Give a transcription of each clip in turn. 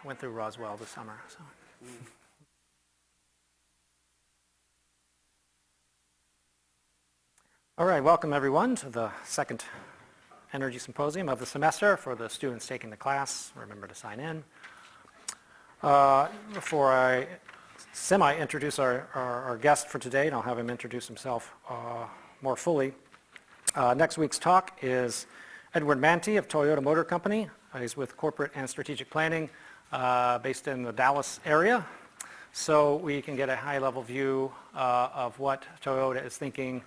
went through Roswell this summer. So. All right, welcome everyone to the second Energy Symposium of the semester. For the students taking the class, remember to sign in. Before I semi-introduce our guest for today, and I'll have him introduce himself more fully. Next week's talk is Edward Manti of Toyota Motor Company. He's with Corporate and Strategic Planning based in the Dallas area. So we can get a high-level view of what Toyota is thinking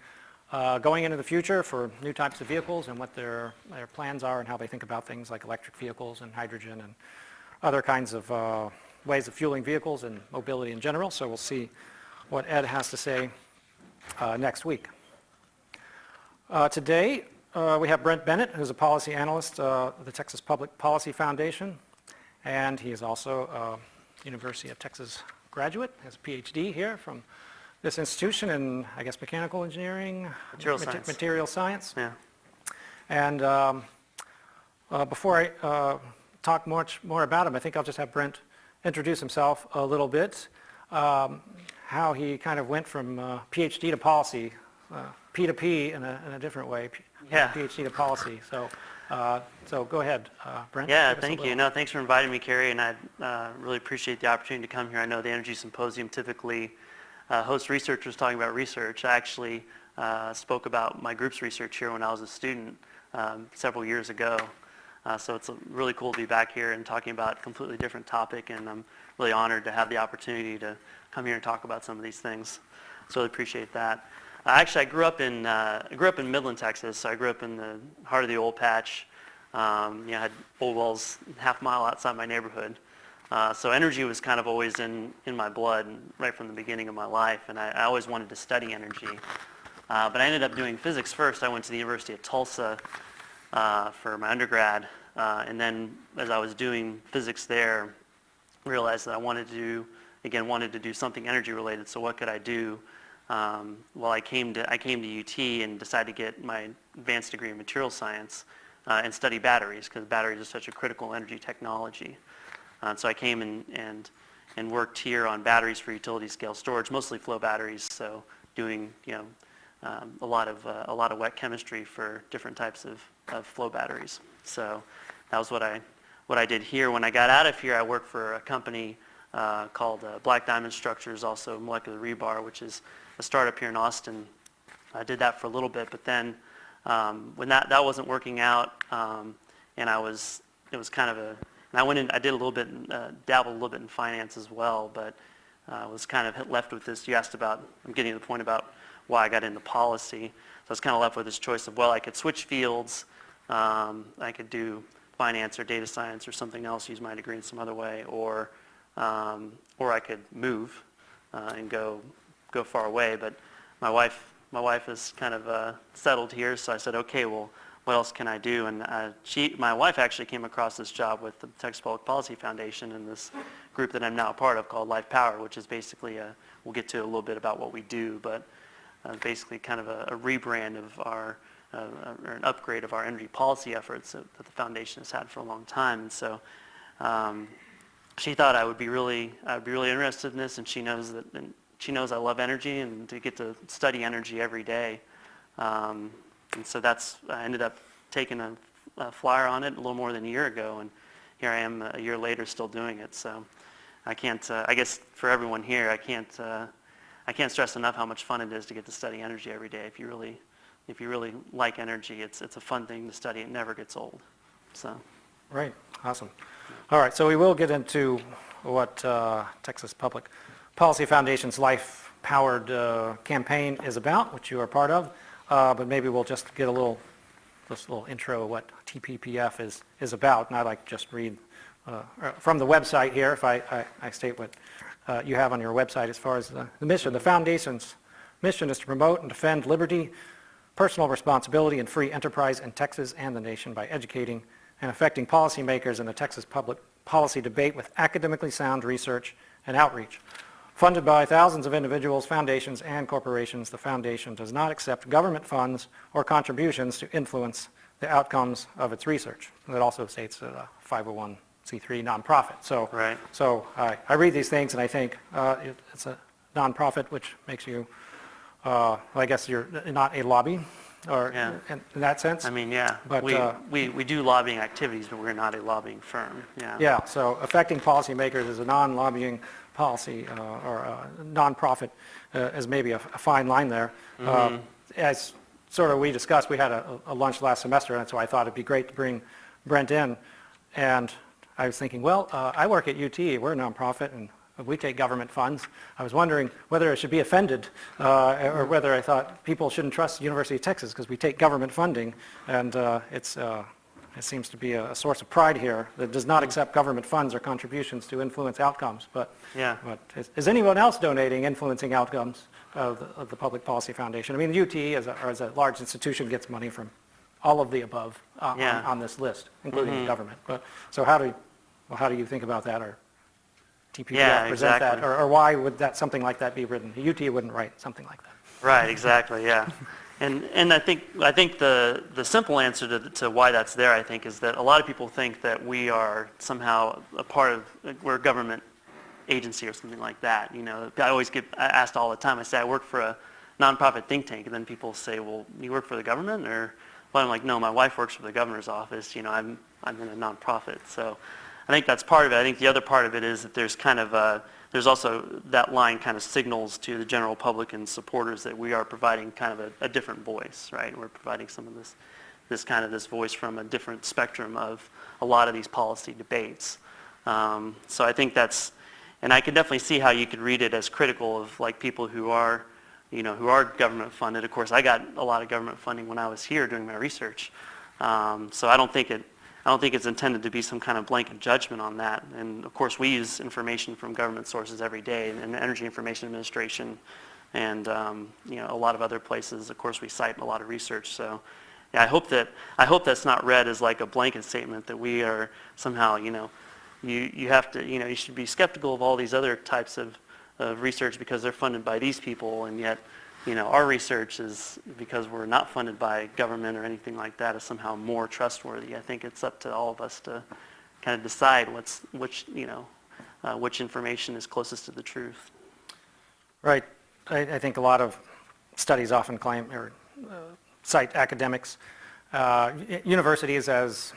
going into the future for new types of vehicles and what their plans are and how they think about things like electric vehicles and hydrogen and other kinds of ways of fueling vehicles and mobility in general. So we'll see what Ed has to say next week. Today we have Brent Bennett, who's a policy analyst at the Texas Public Policy Foundation, and he is also a University of Texas graduate, has a PhD here from this institution in, I guess, mechanical engineering, material science. Yeah. And before I talk much more about him, I think I'll just have Brent introduce himself a little bit, how he kind of went from PhD to policy, P to P in a different way, yeah. PhD to policy. So go ahead, Brent. Yeah, thank you. No, thanks for inviting me, Carrie, and I really appreciate the opportunity to come here. I know the Energy Symposium typically hosts researchers talking about research. I actually spoke about my group's research here when I was a student several years ago. So it's really cool to be back here and talking about a completely different topic, and I'm really honored to have the opportunity to come here and talk about some of these things. So I really appreciate that. Actually, I grew up in Midland, Texas. So I grew up in the heart of the oil patch. I had oil wells half a mile outside my neighborhood. So energy was kind of always in my blood right from the beginning of my life, and I always wanted to study energy. But I ended up doing physics first. I went to the University of Tulsa for my undergrad, and then as I was doing physics there, realized that I wanted to do something energy related. So what could I do? Well, I came to UT and decided to get my advanced degree in material science and study batteries, because batteries are such a critical energy technology. So I came and worked here on batteries for utility scale storage, mostly flow batteries. So doing a lot of wet chemistry for different types of flow batteries. So that was what I did here. When I got out of here, I worked for a company called Black Diamond Structures, also Molecular Rebar, which is a startup here in Austin. I did that for a little bit, but then when that wasn't working out, and it was kind of and I went in, I did a little bit, dabbled a little bit in finance as well, but I was kind of left with this. You asked about, I'm getting to the point about why I got into policy. So I was kind of left with this choice of, well, I could switch fields, I could do finance or data science or something else, use my degree in some other way, or I could move and go far away. But my wife is kind of settled here, so I said, okay, well, what else can I do? And my wife actually came across this job with the Texas Public Policy Foundation and this group that I'm now a part of called Life Power, which is basically we'll get to a little bit about what we do, but basically kind of a rebrand of or an upgrade of our energy policy efforts that the foundation has had for a long time. And so she thought I would be really interested in this, and she knows I love energy and to get to study energy every day. And so I ended up taking a flyer on it a little more than a year ago, and here I am a year later still doing it. So I can't, I guess for everyone here, I can't stress enough how much fun it is to get to study energy every day. If you really like energy, it's a fun thing to study. It never gets old. So. Right, awesome. All right, so we will get into what Texas Public Policy Foundation's Life Powered campaign is about, which you are part of. But maybe we'll just get a little intro of what TPPF is about, and I'd like to just read from the website here, if I state what you have on your website as far as the mission. The Foundation's mission is to promote and defend liberty, personal responsibility, and free enterprise in Texas and the nation by educating and affecting policymakers in the Texas public policy debate with academically sound research and outreach. Funded by thousands of individuals, foundations, and corporations, the Foundation does not accept government funds or contributions to influence the outcomes of its research. And it also states a 501c3 nonprofit. So, Right. so I read these things and I think it's a nonprofit, which makes you, well, I guess you're not a lobby, or Yeah. in that sense. I mean, yeah, But, we do lobbying activities, but we're not a lobbying firm, yeah. Yeah, so affecting policymakers as a non-lobbying policy or a nonprofit is maybe a fine line there. As sort of we discussed, we had a lunch last semester, and so I thought it'd be great to bring Brent in. And I was thinking, well, I work at UTE, we're a nonprofit, and we take government funds. I was wondering whether I should be offended or whether I thought people shouldn't trust the University of Texas because we take government funding, and it seems to be a source of pride here that does not accept government funds or contributions to influence outcomes. But, Yeah. but is anyone else donating influencing outcomes of the Public Policy Foundation? I mean, the UTE as a large institution gets money from all of the above Yeah. on this list, including the government. But so how do you think about that, or TPPF Yeah, present that, exactly. or why would something like that be written? The UTE wouldn't write something like that. Right, exactly, yeah. And I think the simple answer to why that's there, I think, is that a lot of people think that we are somehow a part of, we're a government agency or something like that. You know, I always get asked all the time. I say I work for a nonprofit think tank, and then people say, well, you work for the government, or? Well, I'm like, no, my wife works for the governor's office. You know, I'm in a nonprofit. So I think that's part of it. I think the other part of it is that there's kind of there's also that line kind of signals to the general public and supporters that we are providing kind of a different voice, right? We're providing some of this voice from a different spectrum of a lot of these policy debates. So I think that's, and I can definitely see how you could read it as critical of like people who are, you know, who are government funded. Of course, I got a lot of government funding when I was here doing my research. So I don't think it's intended to be some kind of blanket judgment on that. And of course, we use information from government sources every day, and the Energy Information Administration, and you know, a lot of other places. Of course, we cite a lot of research. So, yeah, I hope that's not read as like a blanket statement that we are somehow, you know, you have to, you know, you should be skeptical of all these other types of research because they're funded by these people, and yet, you know, our research is, because we're not funded by government or anything like that, is somehow more trustworthy. I think it's up to all of us to kind of decide which information is closest to the truth. Right. I think a lot of studies often claim or cite academics, universities as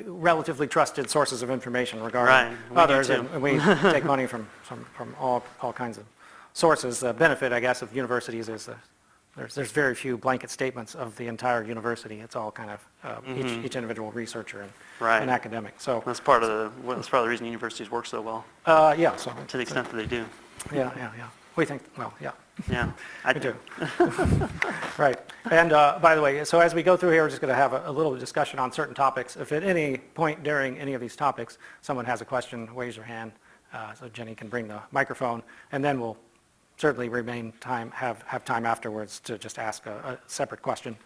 relatively trusted sources of information regarding others, and we take money from all kinds of sources. The benefit, I guess, of universities is there's very few blanket statements of the entire university. It's all kind of each individual researcher and academic. So that's part of the reason universities work so well. Yeah. So to the extent that they do. Yeah. We think, well, yeah. Yeah, I do. Right. And by the way, so as we go through here, we're just going to have a little discussion on certain topics. If at any point during any of these topics someone has a question, raise your hand so Jenny can bring the microphone, and then we'll certainly have time afterwards to just ask a separate question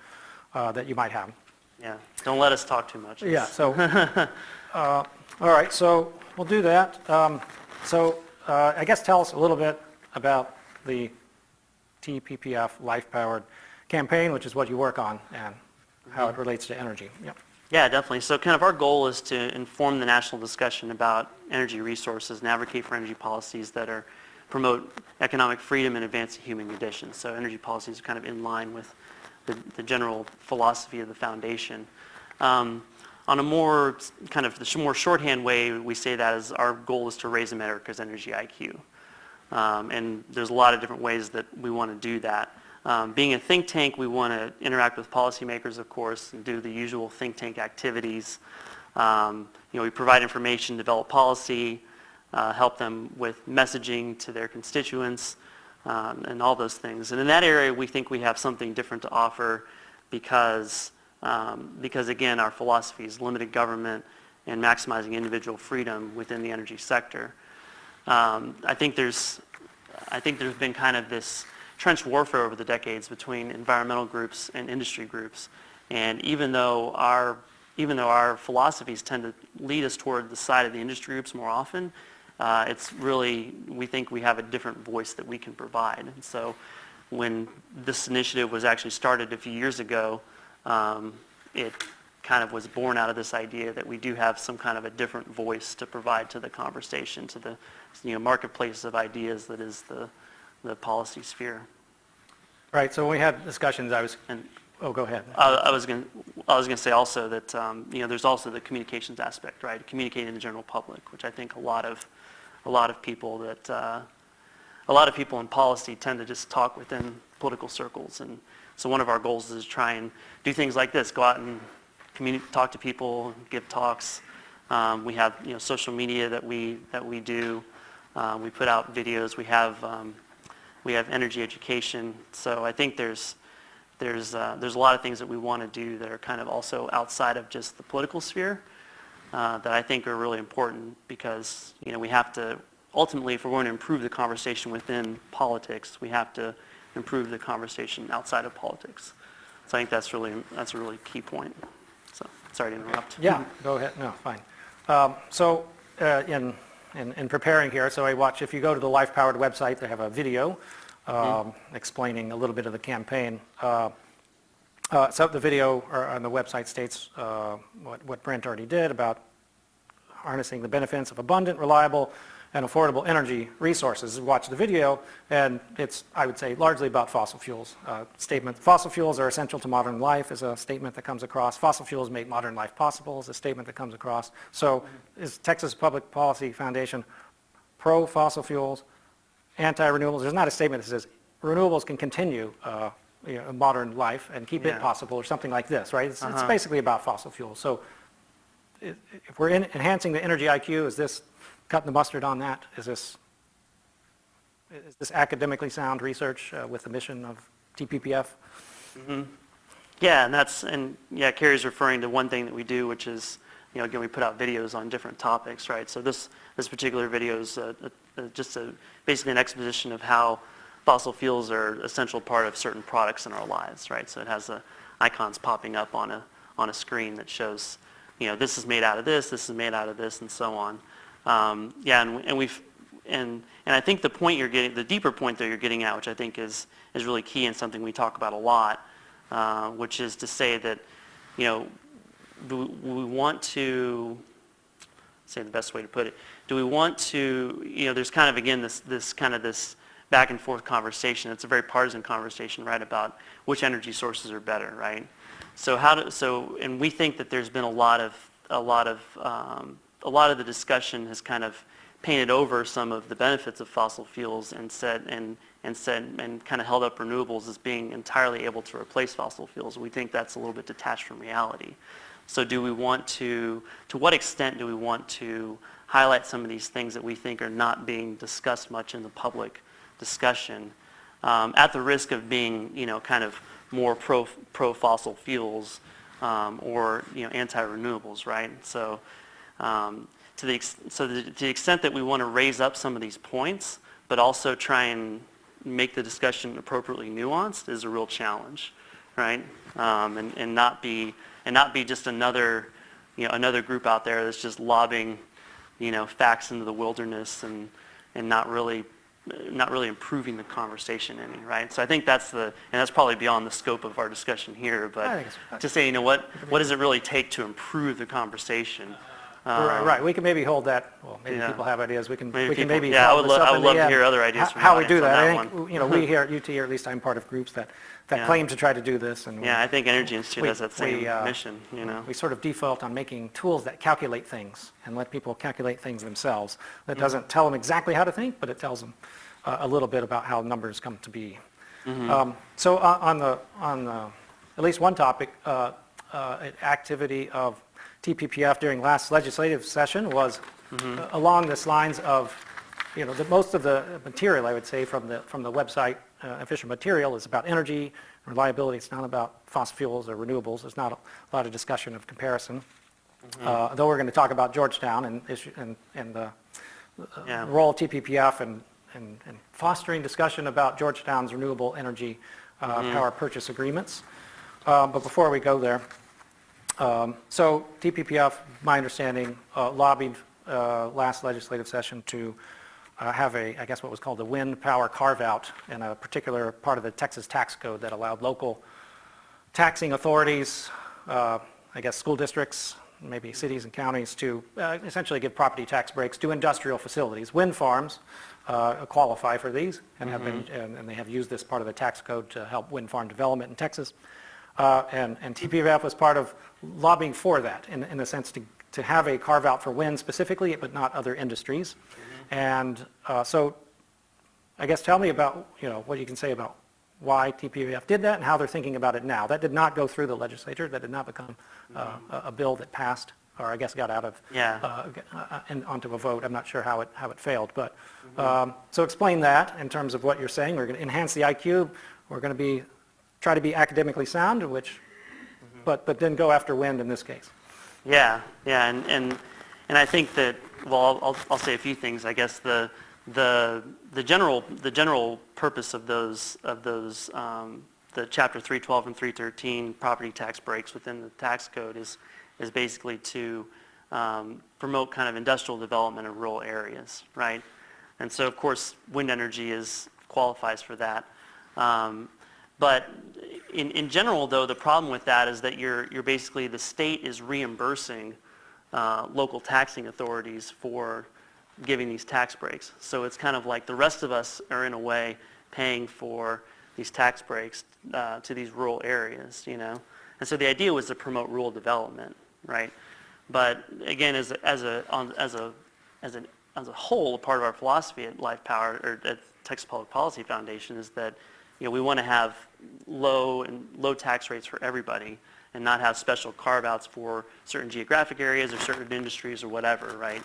that you might have. Yeah, don't let us talk too much. Yeah, so, all right, so we'll do that. I guess tell us a little bit about the TPPF Life-Powered campaign, which is what you work on, and how it relates to energy. Yep. Yeah, definitely. So kind of our goal is to inform the national discussion about energy resources and advocate for energy policies that promote economic freedom and advance the human condition. So energy policies are kind of in line with the general philosophy of the foundation. On a more kind of the more shorthand way, we say that as our goal is to raise America's energy IQ. And there's a lot of different ways that we want to do that. Being a think tank, we want to interact with policymakers, of course, and do the usual think tank activities. We provide information, develop policy, help them with messaging to their constituents, and all those things. And in that area, we think we have something different to offer because again, our philosophy is limited government and maximizing individual freedom within the energy sector. I think there's been kind of this trench warfare over the decades between environmental groups and industry groups, and even though our philosophies tend to lead us toward the side of the industry groups more often, we think we have a different voice that we can provide. And so when this initiative was actually started a few years ago, kind of was born out of this idea that we do have some kind of a different voice to provide to the conversation, to the marketplace of ideas that is the policy sphere. Right, so when we had discussions, And go ahead. I was going to say also that there's also the communications aspect, right? Communicating to the general public, which I think a lot of people in policy tend to just talk within political circles, and so one of our goals is to try and do things like this: go out and talk to people, give talks. We have social media that we do. We put out videos. We have energy education. So I think there's a lot of things that we want to do that are kind of also outside of just the political sphere that I think are really important, because we have to ultimately, if we're going to improve the conversation within politics, we have to improve the conversation outside of politics. So I think that's a really key point. So sorry to interrupt. Yeah, go ahead. No, fine. So in preparing here, so if you go to the Life Powered website, they have a video explaining a little bit of the campaign. So the video on the website states what Brent already did about harnessing the benefits of abundant, reliable, and affordable energy resources. Watch the video, and it's, I would say, largely about fossil fuels. Statement, fossil fuels are essential to modern life is a statement that comes across. Fossil fuels make modern life possible is a statement that comes across. So is Texas Public Policy Foundation pro-fossil fuels, anti-renewables? There's not a statement that says renewables can continue modern life and keep it possible, or something like this, right? It's basically about fossil fuels. So if we're enhancing the energy IQ, is this cutting the mustard on that? Is this academically sound research with the mission of TPPF? Mm-hmm. Yeah, Carrie's referring to one thing that we do, which is, again, we put out videos on different topics, right? So this particular video is basically an exposition of how fossil fuels are an essential part of certain products in our lives, right? So it has icons popping up on a screen that shows, this is made out of this is made out of this, and so on. And I think the deeper point that you're getting at, which I think is really key and something we talk about a lot, which is to say that, we want to say the best way to put it. Do we want to, there's kind of, again, this back and forth conversation. It's a very partisan conversation, right, about which energy sources are better, right? And we think that there's been a lot of the discussion has kind of painted over some of the benefits of fossil fuels and kind of held up renewables as being entirely able to replace fossil fuels. We think that's a little bit detached from reality. So to what extent do we want to highlight some of these things that we think are not being discussed much in the public discussion, at the risk of being, kind of more pro fossil fuels or anti-renewables, right? So to the extent that we want to raise up some of these points, but also try and make the discussion appropriately nuanced, is a real challenge, right? And not be just another group out there that's just lobbing facts into the wilderness and not really improving the conversation any, right? So I think that's probably beyond the scope of our discussion here, but to say, what does it really take to improve the conversation? Right, we can maybe hold that, well, maybe people have ideas, we can maybe yeah, I would follow this up love in the to end. hear other ideas from how the we do audience that. on I that think, we here at UT, or at least I'm part of groups that claim to try to do this. And I think Energy Institute has that same mission, We sort of default on making tools that calculate things and let people calculate things themselves. That doesn't tell them exactly how to think, but it tells them a little bit about how numbers come to be. So on at least one topic, activity of TPPF during last legislative session was along this lines of, most of the material, I would say, from the website, official material, is about energy reliability. It's not about fossil fuels or renewables. There's not a lot of discussion of comparison. Though we're going to talk about Georgetown and the role of TPPF and fostering discussion about Georgetown's renewable energy power purchase agreements. But before we go there, so TPPF, my understanding, lobbied last legislative session to have I guess what was called the wind power carve-out in a particular part of the Texas tax code that allowed local taxing authorities, I guess, school districts, maybe cities and counties to essentially give property tax breaks to industrial facilities. Wind farms qualify for these and have been, and they have used this part of the tax code to help wind farm development in Texas. And TPPF was part of lobbying for that in the sense to have a carve out for wind specifically, but not other industries. And so I guess tell me about, what you can say about why TPPF did that and how they're thinking about it now. That did not go through the legislature. That did not become a bill that passed, or I guess got out of, and onto a vote. I'm not sure how it failed. But so explain that in terms of what you're saying. We're going to enhance the IQ. We're going to try to be academically sound, but then go after wind in this case. And I think that, well, I'll say a few things. I guess the general purpose of those the Chapter 312 and 313 property tax breaks within the tax code is basically to promote kind of industrial development in rural areas, right? And so of course wind energy qualifies for that. But in general, though, the problem with that is that you're basically, the state is reimbursing local taxing authorities for giving these tax breaks. So it's kind of like the rest of us are in a way paying for these tax breaks to these rural areas, And so the idea was to promote rural development, right? But again, as a whole, a part of our philosophy at Life Power or at Texas Public Policy Foundation is that we want to have low tax rates for everybody and not have special carve-outs for certain geographic areas or certain industries or whatever, right?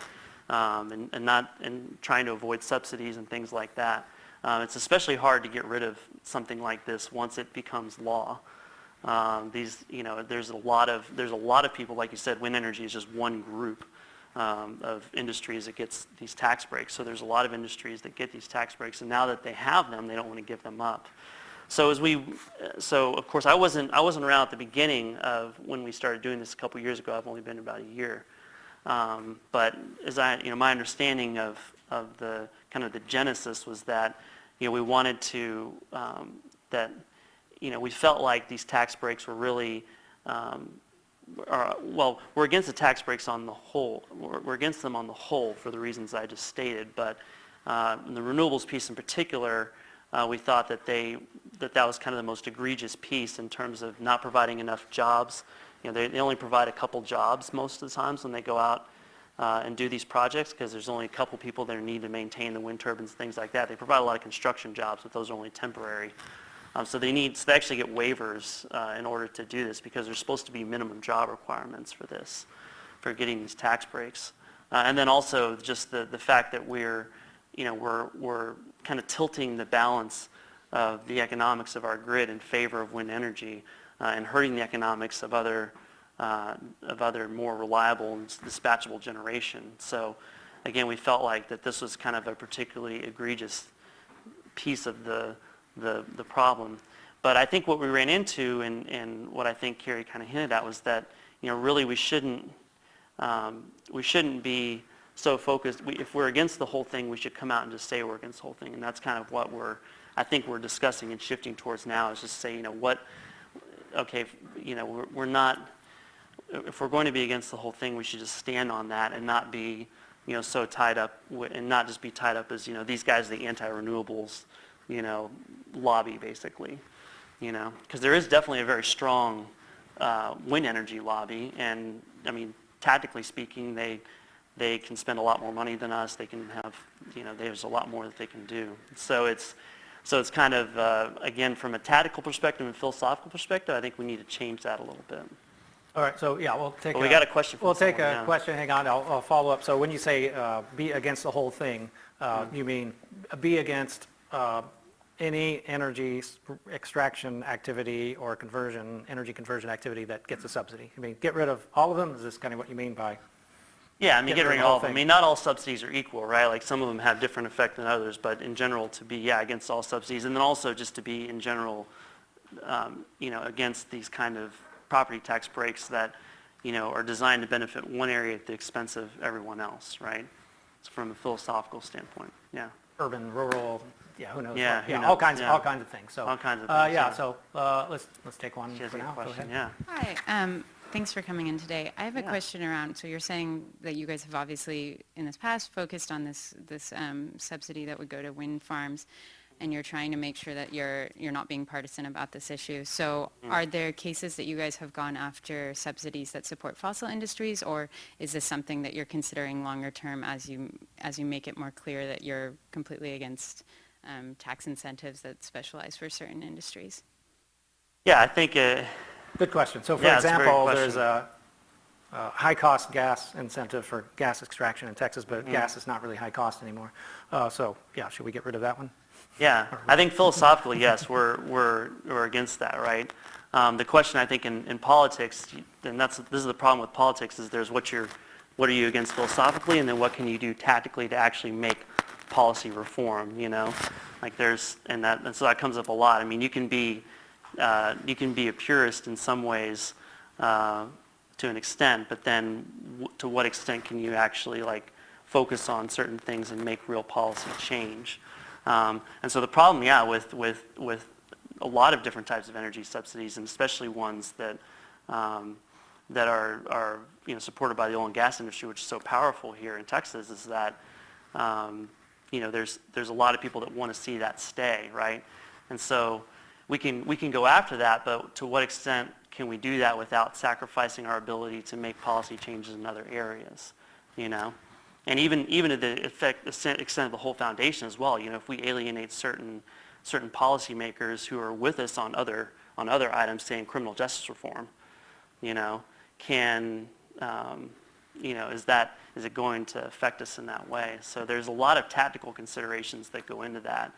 And trying to avoid subsidies and things like that. It's especially hard to get rid of something like this once it becomes law. There's a lot of people, like you said, wind energy is just one group of industries that gets these tax breaks. So there's a lot of industries that get these tax breaks, and now that they have them, they don't want to give them up. So of course I wasn't around at the beginning of when we started doing this a couple years ago. I've only been about a year. But as my understanding of the kind of the genesis was that, we wanted to, we felt like these tax breaks were really, we're against the tax breaks on the whole. We're against them on the whole for the reasons I just stated. But in the renewables piece in particular, we thought that that was kind of the most egregious piece in terms of not providing enough jobs. They only provide a couple jobs most of the times when they go out and do these projects, because there's only a couple people that need to maintain the wind turbines, things like that. They provide a lot of construction jobs, but those are only temporary. So they actually get waivers in order to do this, because there's supposed to be minimum job requirements for this, for getting these tax breaks. And then also just the fact that we're kind of tilting the balance of the economics of our grid in favor of wind energy and hurting the economics of other more reliable and dispatchable generation. So again, we felt like that this was kind of a particularly egregious piece of the problem. But I think what we ran into, and what I think Carrie kind of hinted at, was that really we shouldn't be so focused. If we're against the whole thing, we should come out and just say we're against the whole thing. And that's kind of what I think we're discussing and shifting towards now, is just say, we're not, if we're going to be against the whole thing, we should just stand on that and not be, so tied up, and not just be tied up as, these guys, the anti-renewables, lobby, basically, because there is definitely a very strong wind energy lobby, and I mean, tactically speaking, they can spend a lot more money than us. They can have, there's a lot more that they can do. So it's kind of, again, from a tactical perspective and philosophical perspective, I think we need to change that a little bit. All right, so yeah, we'll take. Well, we got a question. We'll take a question. Hang on, I'll follow up. So when you say be against the whole thing, you mean be against any energy extraction activity or energy conversion activity that gets a subsidy? You mean get rid of all of them? Is this kind of what you mean by? Yeah, I mean, get rid of all of them. I mean, not all subsidies are equal, right? Like some of them have different effect than others, but in general, to be, against all subsidies. And then also just to be, in general, against these kind of property tax breaks that, are designed to benefit one area at the expense of everyone else, right? It's from a philosophical standpoint, Urban, rural, who knows? Yeah, what. All kinds of things. So, all kinds of things. So let's take one for now. Question, Go ahead. Hi. Thanks for coming in today. I have a Yeah. question around, so you're saying that you guys have obviously in this past focused on this subsidy that would go to wind farms, and you're trying to make sure that you're not being partisan about this issue. So are there cases that you guys have gone after subsidies that support fossil industries, or is this something that you're considering longer term as you make it more clear that you're completely against tax incentives that specialize for certain industries? Yeah, I think, Good question. So for Yeah, it's a very example, good there's question. a high-cost gas incentive for gas extraction in Texas, but Mm-hmm. gas is not really high cost anymore. So yeah, should we get rid of that one? yeah, I think philosophically, yes, we're against that, right? The question I think in politics, and this is the problem with politics, is there's what are you against philosophically, and then what can you do tactically to actually make policy reform, you know? Like and so that comes up a lot. I mean, you can be a purist in some ways to an extent, but then to what extent can you actually like focus on certain things and make real policy change? And so the problem, yeah, with a lot of different types of energy subsidies, and especially ones that are supported by the oil and gas industry, which is so powerful here in Texas, is that there's a lot of people that want to see that stay, right? And so we can go after that, but to what extent can we do that without sacrificing our ability to make policy changes in other areas, you know? And even to the extent of the whole foundation as well, if we alienate certain policymakers who are with us on other items, say in criminal justice reform, is it going to affect us in that way? So there's a lot of tactical considerations that go into that.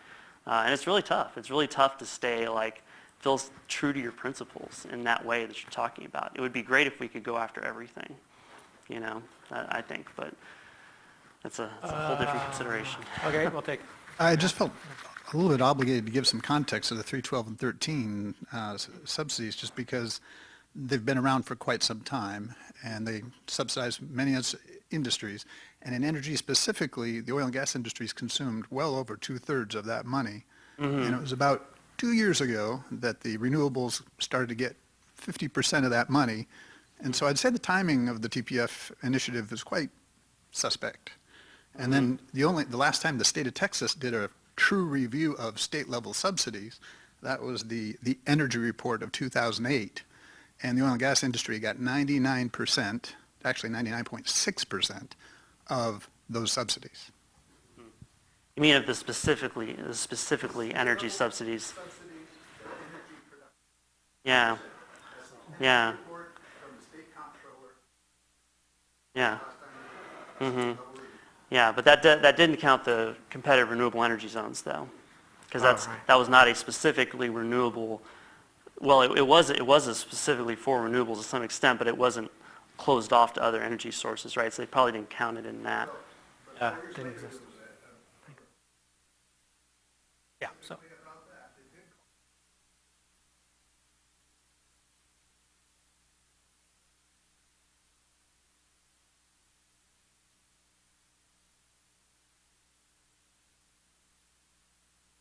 And it's really tough. It's really tough to stay feel true to your principles in that way that you're talking about. It would be great if we could go after everything, I think, but it's a whole different consideration. Okay, we'll take. I just felt a little bit obligated to give some context to the 312 and 13 subsidies, just because they've been around for quite some time, and they subsidize many industries. And in energy specifically, the oil and gas industries consumed well over 2/3 of that money. Mm-hmm. And it was about 2 years ago that the renewables started to get 50% of that money. And so I'd say the timing of the TPF initiative is quite suspect. And then the last time the state of Texas did a true review of state-level subsidies, that was the energy report of 2008. And the oil and gas industry got 99%, actually 99.6% of those subsidies. You mean of the specifically energy subsidies? Yeah. Yeah. Yeah. Mm-hmm. Yeah, but that didn't count the competitive renewable energy zones, though, because that was not a specifically renewable. Well, it was specifically for renewables to some extent, but it wasn't closed off to other energy sources, right? So they probably didn't count it in that. Didn't exist. Yeah, so.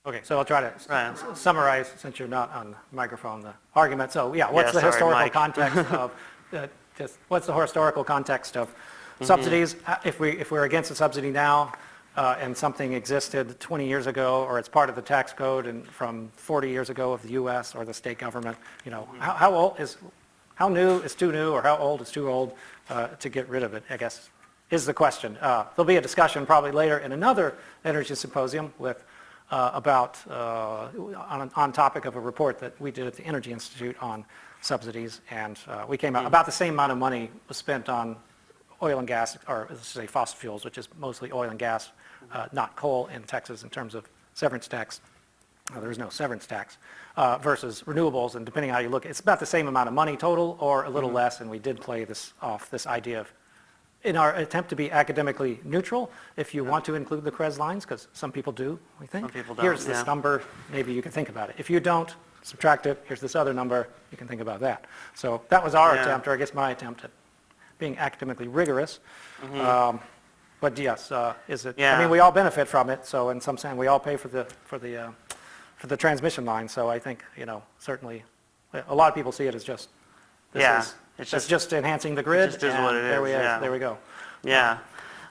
Okay, so I'll try to summarize, since you're not on the microphone, the argument. So yeah, what's the historical context of what's the historical context of subsidies? If we're against a subsidy now, and something existed 20 years ago, or it's part of the tax code and from 40 years ago of the U.S. or the state government, how new is too new, or how old is too old to get rid of it, I guess, is the question. There'll be a discussion probably later in another energy symposium with on topic of a report that we did at the Energy Institute on subsidies, and we came out about the same amount of money was spent on oil and gas, or let's say fossil fuels, which is mostly oil and gas, not coal in Texas in terms of severance tax. There is no severance tax, versus renewables, and depending on how you look, it's about the same amount of money total or a little less, and we did play this idea of, in our attempt to be academically neutral, if you want to include the CREZ lines, because some people do, we think. Some people don't, here's this number, maybe you can think about it. If you don't, subtract it, here's this other number, you can think about that. So that was our attempt, or I guess my attempt at being academically rigorous. But yes, is it? Yeah. I mean, we all benefit from it. So in some sense, we all pay for the transmission line. So I think certainly a lot of people see it as just this is That's just enhancing the grid. just is what it There is, yeah. There we go. Yeah.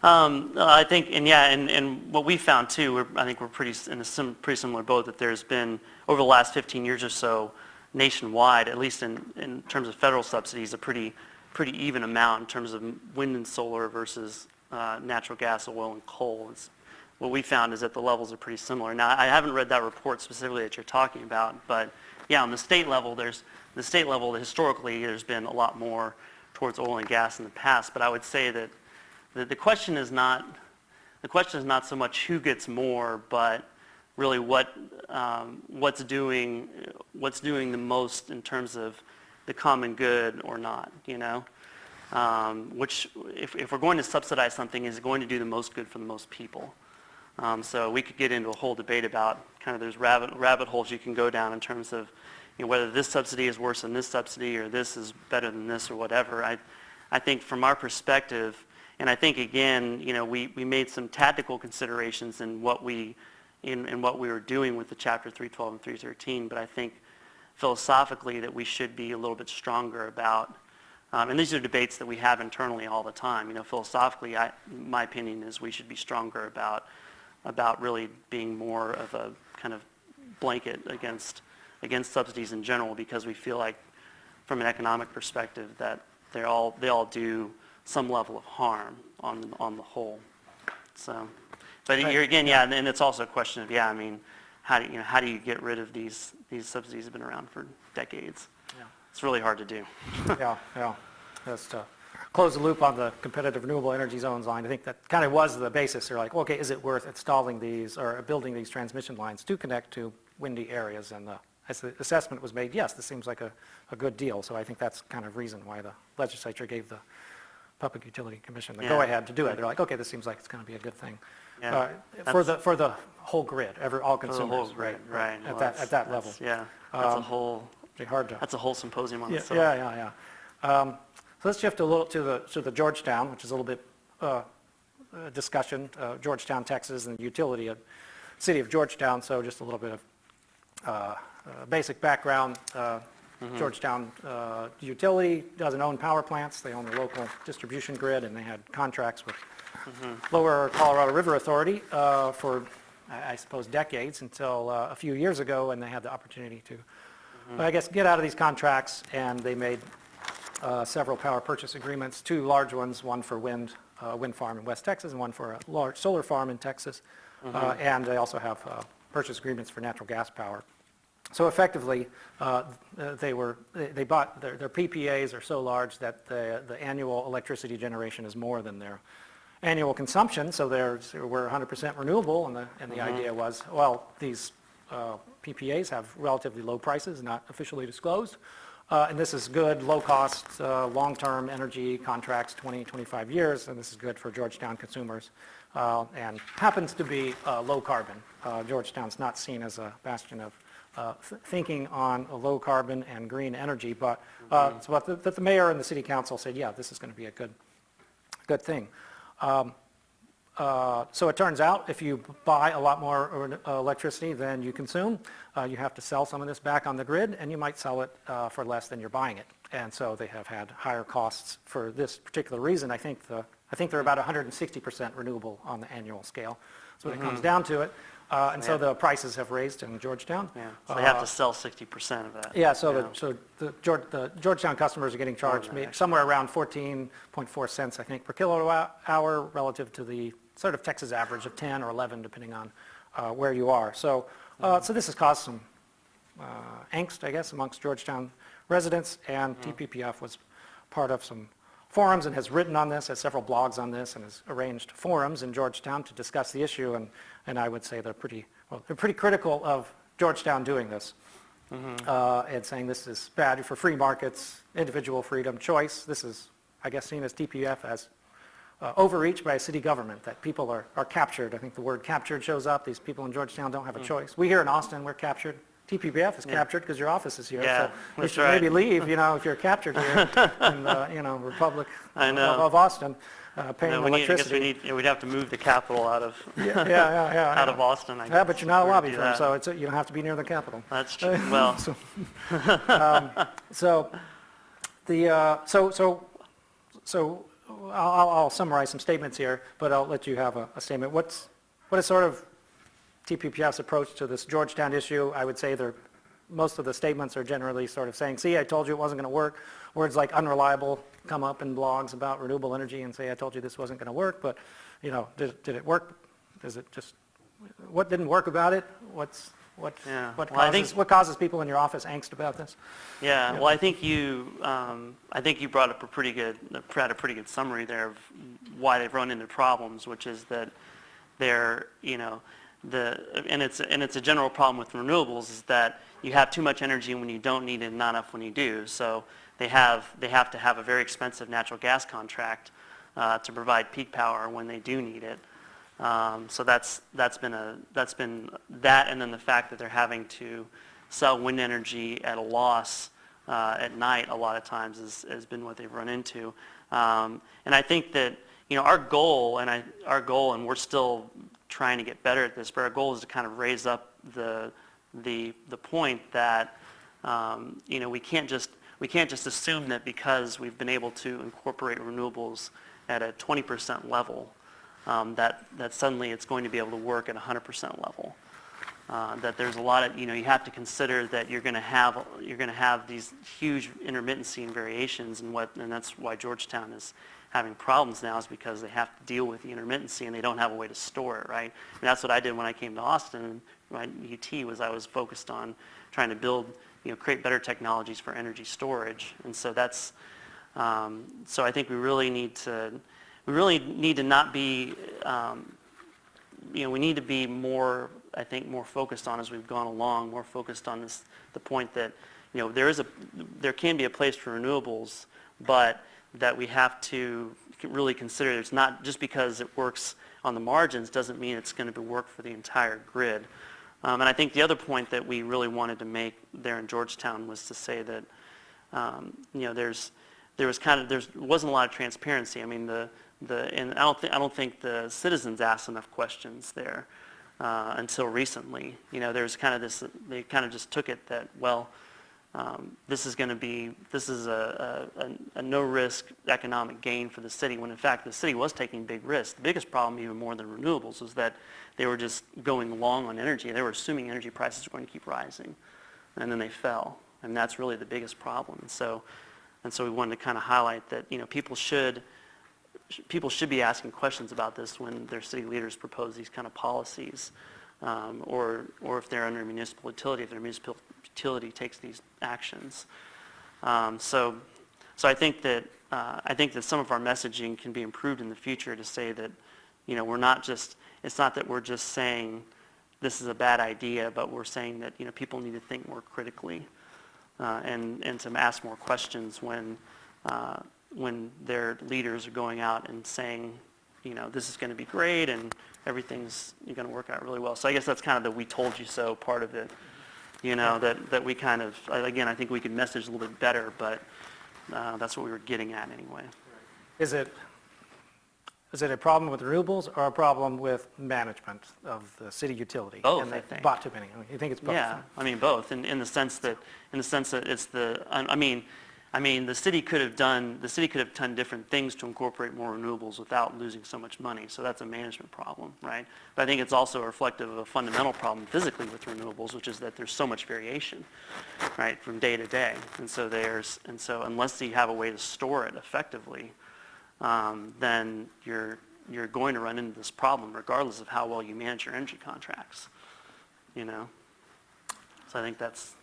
I think, and what we found too, I think we're pretty in a pretty similar boat, that there's been, over the last 15 years or so, nationwide, at least in terms of federal subsidies, a pretty even amount in terms of wind and solar versus natural gas, oil, and coal. What we found is that the levels are pretty similar. Now, I haven't read that report specifically that you're talking about, but yeah, on the state level, historically, there's been a lot more towards oil and gas in the past, but I would say that the question is not so much who gets more, but really what's doing the most in terms of the common good or not, you know? Which, if we're going to subsidize something, is going to do the most good for the most people. So we could get into a whole debate about kind of there's rabbit holes you can go down in terms of, you know, whether this subsidy is worse than this subsidy or this is better than this or whatever. I think from our perspective, and I think again, you know, we made some tactical considerations in what we were doing with the Chapter 312 and 313, but I think philosophically that we should be a little bit stronger about, and these are debates that we have internally all the time. You know, philosophically, my opinion is we should be stronger about really being more of a kind of blanket against subsidies in general, because we feel like from an economic perspective that they all do some level of harm on the whole. So, but here again, yeah, and it's also a question of, I mean, how do you get rid of these subsidies that have been around for decades? Yeah. It's really hard to do. Yeah. Just to close the loop on the competitive renewable energy zones line, I think that kind of was the basis. They're like, okay, is it worth installing these or building these transmission lines to connect to windy areas? And as the assessment was made, yes, this seems like a good deal. So I think that's kind of reason why the legislature gave the Public Utility Commission the go-ahead to do it. They're like, okay, this seems like it's going to be a good thing. Yeah. For the whole grid, all For the consumers, whole grid, right. at Well, that level. Yeah, that's a whole. Pretty hard to. That's a whole symposium on itself. Yeah. So let's shift a little to the Georgetown, which is a little bit discussion. Georgetown, Texas, and the utility of city of Georgetown. So just a little bit of basic background. Georgetown utility doesn't own power plants. They own the local distribution grid, and they had contracts with Lower Colorado River Authority for, I suppose, decades until a few years ago, and they had the opportunity to, I guess, get out of these contracts, and they made several power purchase agreements, two large ones, one for wind farm in West Texas and one for a large solar farm in Texas, and they also have purchase agreements for natural gas power. So effectively, they bought, their PPAs are so large that the annual electricity generation is more than their annual consumption, so we're 100% renewable, and the idea was, well, these PPAs have relatively low prices, not officially disclosed, and this is good, low-cost, long-term energy contracts, 20, 25 years, and this is good for Georgetown consumers, and happens to be low carbon. Georgetown's not seen as a bastion of thinking on a low carbon and green energy, but the mayor and the city council said, yeah, this is going to be a good thing. So it turns out if you buy a lot more electricity than you consume, you have to sell some of this back on the grid, and you might sell it for less than you're buying it. And so they have had higher costs for this particular reason. I think they're about 160% renewable on the annual scale. So when it comes down to it, and so the prices have raised in Georgetown. Yeah, so they have to sell 60% of that. Yeah, so the Georgetown customers are getting charged somewhere around 14.4 cents, I think, per kilowatt hour relative to the sort of Texas average of 10 or 11, depending on where you are. So this has caused some angst, I guess, amongst Georgetown residents, and TPPF was part of some forums and has written on this, has several blogs on this, and has arranged forums in Georgetown to discuss the issue, and I would say they're pretty critical of Georgetown doing this, and saying this is bad for free markets, individual freedom, choice. This is, I guess, seen as TPPF as overreach by a city government, that people are captured. I think the word captured shows up. These people in Georgetown don't have a choice. We here in Austin, we're captured. TPPF is captured because your office is here. Yeah, so you should maybe leave, if you're captured here in the, Republic of Austin, paying electricity. We'd have to move the capital out of out of Austin. I guess. Yeah, but you're not a We're lobby gonna do firm, that. so you don't have to be near the Capitol. That's true. Well, So So I'll summarize some statements here, but I'll let you have a statement. What is sort of TPPF's approach to this Georgetown issue? I would say most of the statements are generally sort of saying, see, I told you it wasn't going to work. Words like unreliable come up in blogs about renewable energy and say, I told you this wasn't going to work, but, did it work? Is it just, what didn't work about it? What causes people in your office angst about this? Yeah, well, I think you brought up had a pretty good summary there of why they've run into problems, which is that they're, and it's a general problem with renewables is that you have too much energy when you don't need it and not enough when you do. So they have to have a very expensive natural gas contract to provide peak power when they do need it. So that's been that, and then the fact that they're having to sell wind energy at a loss at night a lot of times has been what they've run into. And I think that our goal, and we're still trying to get better at this, but our goal is to kind of raise up the point that we can't just assume that because we've been able to incorporate renewables at a 20% level. That suddenly it's going to be able to work at 100% level. That there's a lot of, you have to consider that you're going to have these huge intermittency and variations, and that's why Georgetown is having problems now, is because they have to deal with the intermittency and they don't have a way to store it, right? And that's what I did when I came to Austin. My UT I was focused on trying to build, create better technologies for energy storage, and so that's, so I think we really need to not be, we need to be more, I think, more focused on, as we've gone along, more focused on the point that, there can be a place for renewables, but that we have to really consider it's not just because it works on the margins doesn't mean it's going to work for the entire grid. And I think the other point that we really wanted to make there in Georgetown was to say that, there wasn't a lot of transparency. I mean, and I don't think the citizens asked enough questions there until recently. There's kind of this. They kind of just took it that, well, this is a no risk economic gain for the city, when in fact the city was taking big risks. The biggest problem, even more than renewables, was that they were just going long on energy. They were assuming energy prices were going to keep rising, and then they fell, and that's really the biggest problem. And so we wanted to kind of highlight that people should be asking questions about this when their city leaders propose these kind of policies, or if they're under a municipal utility, if their municipal utility takes these actions. So I think that some of our messaging can be improved in the future to say that it's not that we're just saying this is a bad idea, but we're saying that people need to think more critically and to ask more questions when their leaders are going out and saying, this is going to be great and everything's going to work out really well. So I guess that's kind of the "we told you so" part of it, that we kind of, again, I think we could message a little bit better, but that's what we were getting at anyway. Is it a problem with renewables or a problem with management of the city utility? Both, and I think. Bought too many. You think it's both? Yeah, I mean both. In the sense that it's the. I mean, the city could have done different things to incorporate more renewables without losing so much money. So that's a management problem, right? But I think it's also reflective of a fundamental problem physically with renewables, which is that there's so much variation, right, from day to day. And so unless you have a way to store it effectively, then you're going to run into this problem regardless of how well you manage your energy contracts. So I think that's.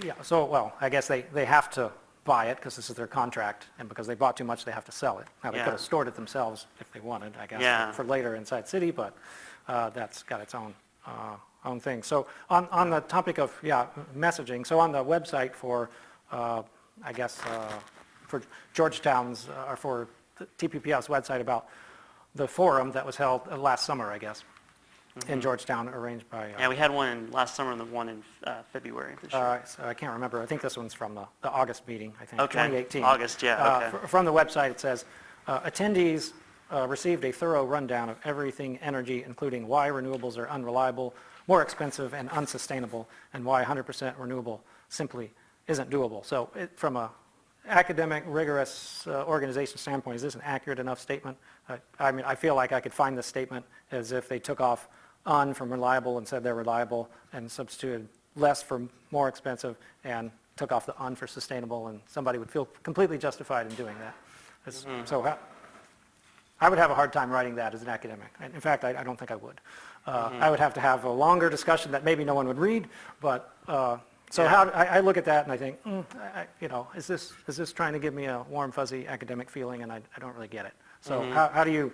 Yeah. So well, I guess they have to buy it because this is their contract, and because they bought too much, they have to sell it. Now, they could have stored it themselves if they wanted, I guess, for later inside city, but that's got its own thing. So on the topic of, messaging, so on the website for, for Georgetown's, or for the TPPF's website about the forum that was held last summer, I guess, in Georgetown, arranged by... yeah, we had one last summer and the one in February this year. So I can't remember. I think this one's from the August meeting, I think, Okay. 2018. August, yeah, okay. From the website, it says, attendees received a thorough rundown of everything energy, including why renewables are unreliable, more expensive, and unsustainable, and why 100% renewable simply isn't doable. So from a academic, rigorous organization standpoint, is this an accurate enough statement? I mean, I feel like I could find this statement as if they took off "un" from reliable and said they're reliable and substituted less for more expensive and took off the "un" for sustainable, and somebody would feel completely justified in doing that. So I would have a hard time writing that as an academic. In fact, I don't think I would. I would have to have a longer discussion that maybe no one would read, but so I look at that and I think, is this trying to give me a warm, fuzzy academic feeling, and I don't really get it. So how do you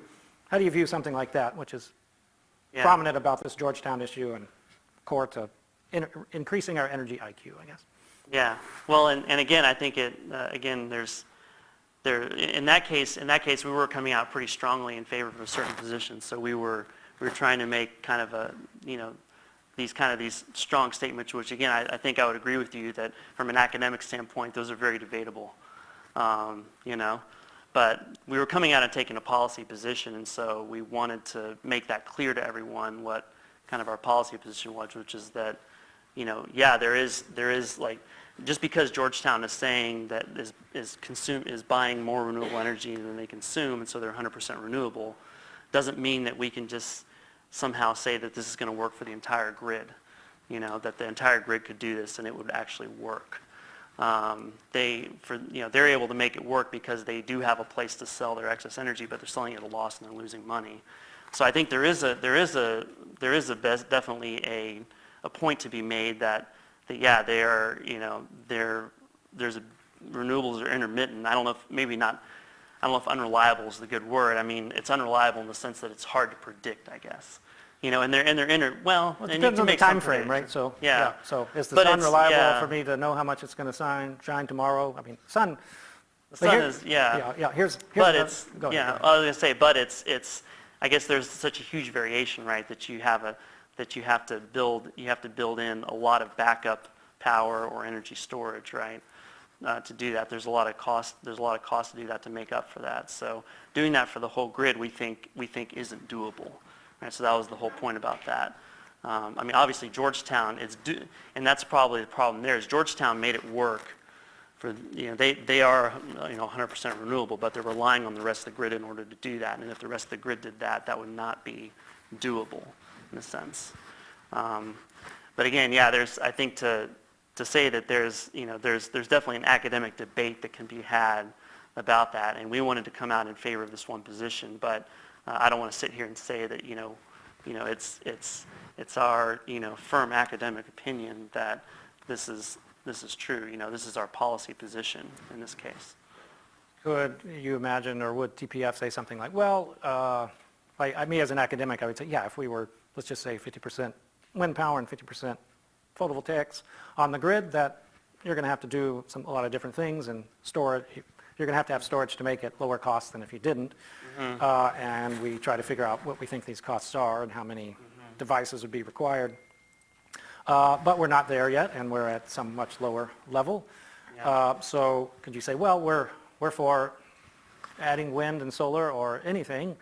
view something like that, which is prominent about this Georgetown issue and core to increasing our energy IQ, I guess? Yeah. Well, and again, I think in that case, we were coming out pretty strongly in favor of a certain position. So we were trying to make kind of these strong statements, which again, I think I would agree with you that from an academic standpoint, those are very debatable, But we were coming out and taking a policy position, and so we wanted to make that clear to everyone what kind of our policy position was, which is that, there is like, just because Georgetown is saying that is buying more renewable energy than they consume, and so they're 100% renewable, doesn't mean that we can just somehow say that this is going to work for the entire grid. That the entire grid could do this and it would actually work. They're able to make it work because they do have a place to sell their excess energy, but they're selling it at a loss and they're losing money. So I think there is definitely a point to be made that they are, renewables are intermittent. I don't know if unreliable is the good word. I mean, it's unreliable in the sense that it's hard to predict, I guess. And they're Well, it and depends you on the make time some frame, right? predictions. So so is the But sun it's- reliable for me to know how much it's going to shine tomorrow? I mean, sun. The sun is, Here's but the- it's, go ahead, go ahead. I was going to say, but it's, I guess there's such a huge variation, right, that you have to build in a lot of backup power or energy storage, right, to do that. There's a lot of cost to do that to make up for that. So doing that for the whole grid, we think isn't doable, right? So that was the whole point about that. I mean, obviously Georgetown and that's probably the problem there, is Georgetown made it work for, they are, 100% renewable, but they're relying on the rest of the grid in order to do that. And if the rest of the grid did that, that would not be doable in a sense. But again, I think to say that there's definitely an academic debate that can be had about that, and we wanted to come out in favor of this one position, but I don't want to sit here and say that it's our firm academic opinion that this is true. This is our policy position in this case. Could you imagine, or would TPF say something like, well, me as an academic, I would say, if we were, let's just say 50% wind power and 50% photovoltaics on the grid, that you're going to have to do a lot of different things and store it. You're going to have storage to make it lower cost than if you didn't. And we try to figure out what we think these costs are and how many devices would be required. But we're not there yet, and we're at some much lower level. So could you say, well, we're for adding wind and solar or anything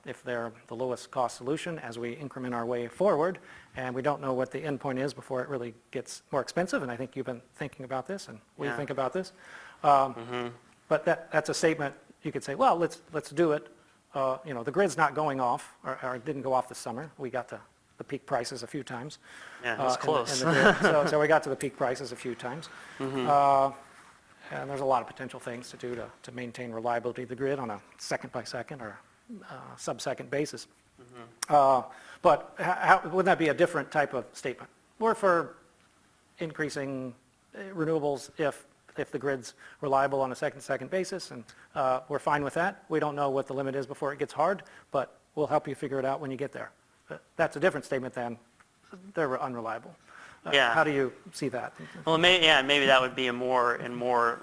if they're the lowest cost solution as we increment our way forward, and we don't know what the end point is before it really gets more expensive, and I think you've been thinking about this, and we think about this. But that's a statement you could say, well, let's do it. The grid's not going off, or it didn't go off this summer. We got to the peak prices a few times. Yeah, it was close. in the grid. So we got to the peak prices a few times. And there's a lot of potential things to do to maintain reliability of the grid on a second-by-second or sub-second basis. But wouldn't that be a different type of statement? We're for increasing renewables if the grid's reliable on a second basis, and we're fine with that. We don't know what the limit is before it gets hard, but we'll help you figure it out when you get there. That's a different statement than they're unreliable. How do you see that? Well, maybe that would be a more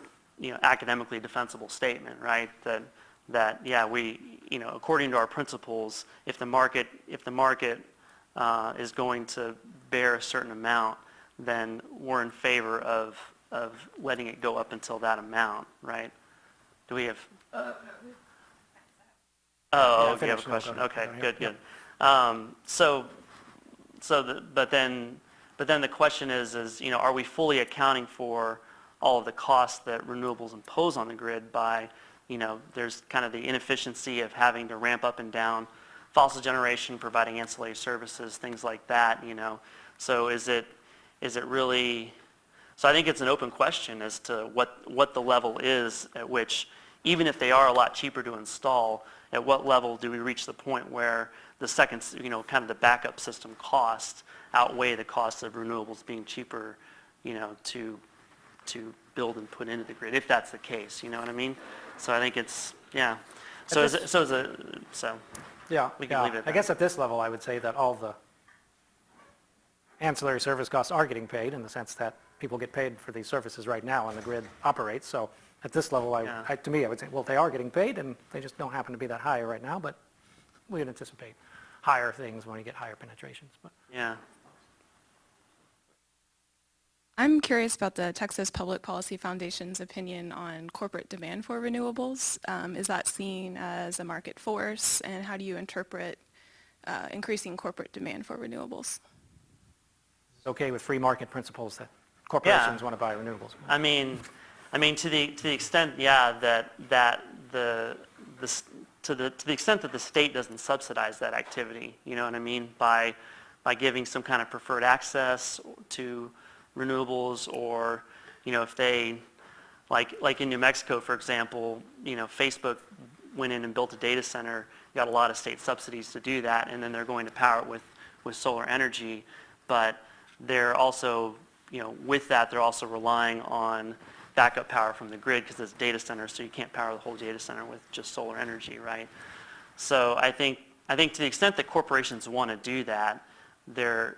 academically defensible statement, right? That we according to our principles, if the market is going to bear a certain amount, then we're in favor of letting it go up until that amount, right? Do we have? You have a question. Okay, good. But then the question is, are we fully accounting for all of the costs that renewables impose on the grid by, there's kind of the inefficiency of having to ramp up and down fossil generation, providing ancillary services, things like that, So is it really, so I think it's an open question as to what the level is at which, even if they are a lot cheaper to install, at what level do we reach the point where the second, kind of the backup system costs outweigh the cost of renewables being cheaper, to build and put into the grid, if that's the case, you know what I mean? So I think it's, yeah. So Yeah, we can leave it at I that. guess at this level, I would say that all the ancillary service costs are getting paid in the sense that people get paid for these services right now and the grid operates. So at this level, Yeah. to me, I would say, well, they are getting paid and they just don't happen to be that high right now, but we would anticipate higher things when you get higher penetrations. But Yeah. I'm curious about the Texas Public Policy Foundation's opinion on corporate demand for renewables. Is that seen as a market force, and how do you interpret increasing corporate demand for renewables? it's okay with free market principles that corporations want to buy renewables. I mean, to the extent, yeah, that to the extent that the state doesn't subsidize that activity, you know what I mean, by giving some kind of preferred access to renewables, or if they, like in New Mexico, for example, Facebook went in and built a data center, got a lot of state subsidies to do that, and then they're going to power it with solar energy, but they're also, with that, they're also relying on backup power from the grid because it's a data center, so you can't power the whole data center with just solar energy, right? So I think to the extent that corporations want to do that, they're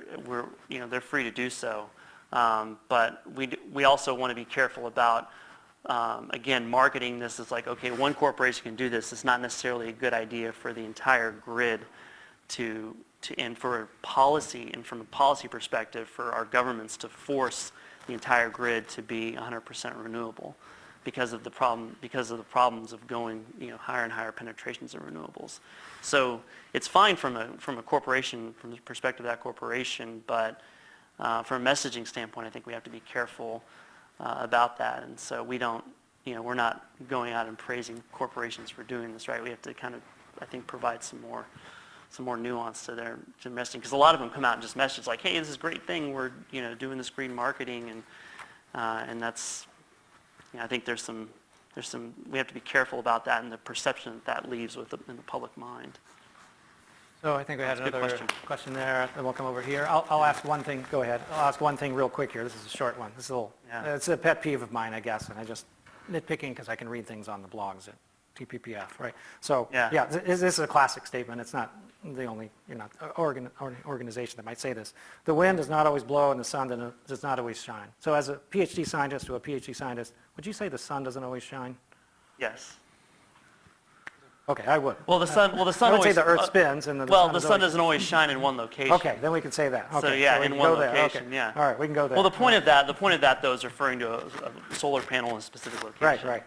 free to do so. But we also want to be careful about, again, marketing this as like, okay, one corporation can do this. It's not necessarily a good idea for the entire grid and for policy, and from a policy perspective, for our governments to force the entire grid to be 100% renewable because of the problems of going, higher and higher penetrations of renewables. So it's fine from a corporation, from the perspective of that corporation, but from a messaging standpoint, I think we have to be careful about that. And so we don't, we're not going out and praising corporations for doing this, right? We have to kind of, I think, provide some more nuance to their messaging, because a lot of them come out and just message like, hey, this is a great thing, we're doing this green marketing, and that's, I think there's some we have to be careful about that and the perception that leaves in the public mind. So I think we had That's a good another question there, then we'll come over here. I'll ask one thing, go ahead. I'll ask one thing real quick here. This is a short one. This is it's a pet peeve of mine, I guess, and I just nitpicking because I can read things on the blogs at TPPF, right? So, this is a classic statement. It's not the only, organization that might say this. The wind does not always blow and the sun does not always shine. So as a PhD scientist to a PhD scientist, would you say the sun doesn't always shine? Yes. Okay, I would. Well, the sun I would say always, the earth spins and the the sun doesn't always shine in one location. Okay, then we can say that. Okay, So yeah, we in can one go there. location, Okay. yeah. All right, we can go there. Well, the point of that though is referring to a solar panel in a specific location. Right.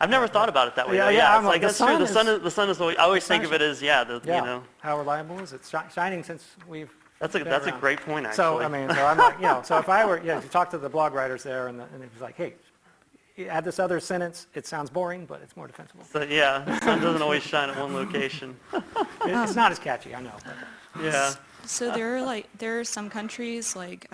I've never thought about it that way. Yeah, though. yeah, It's I'm like like, that's true. The sun is always. I always think of it as Yeah. How reliable is it? Shining since we've That's been a around. great point actually. So, so I'm like, so if I were, to talk to the blog writers there and it was like, hey, you add this other sentence, it sounds boring, but it's more defensible. So yeah, the sun doesn't always shine at one location. It's not as catchy, I know. Yeah. So there are some countries like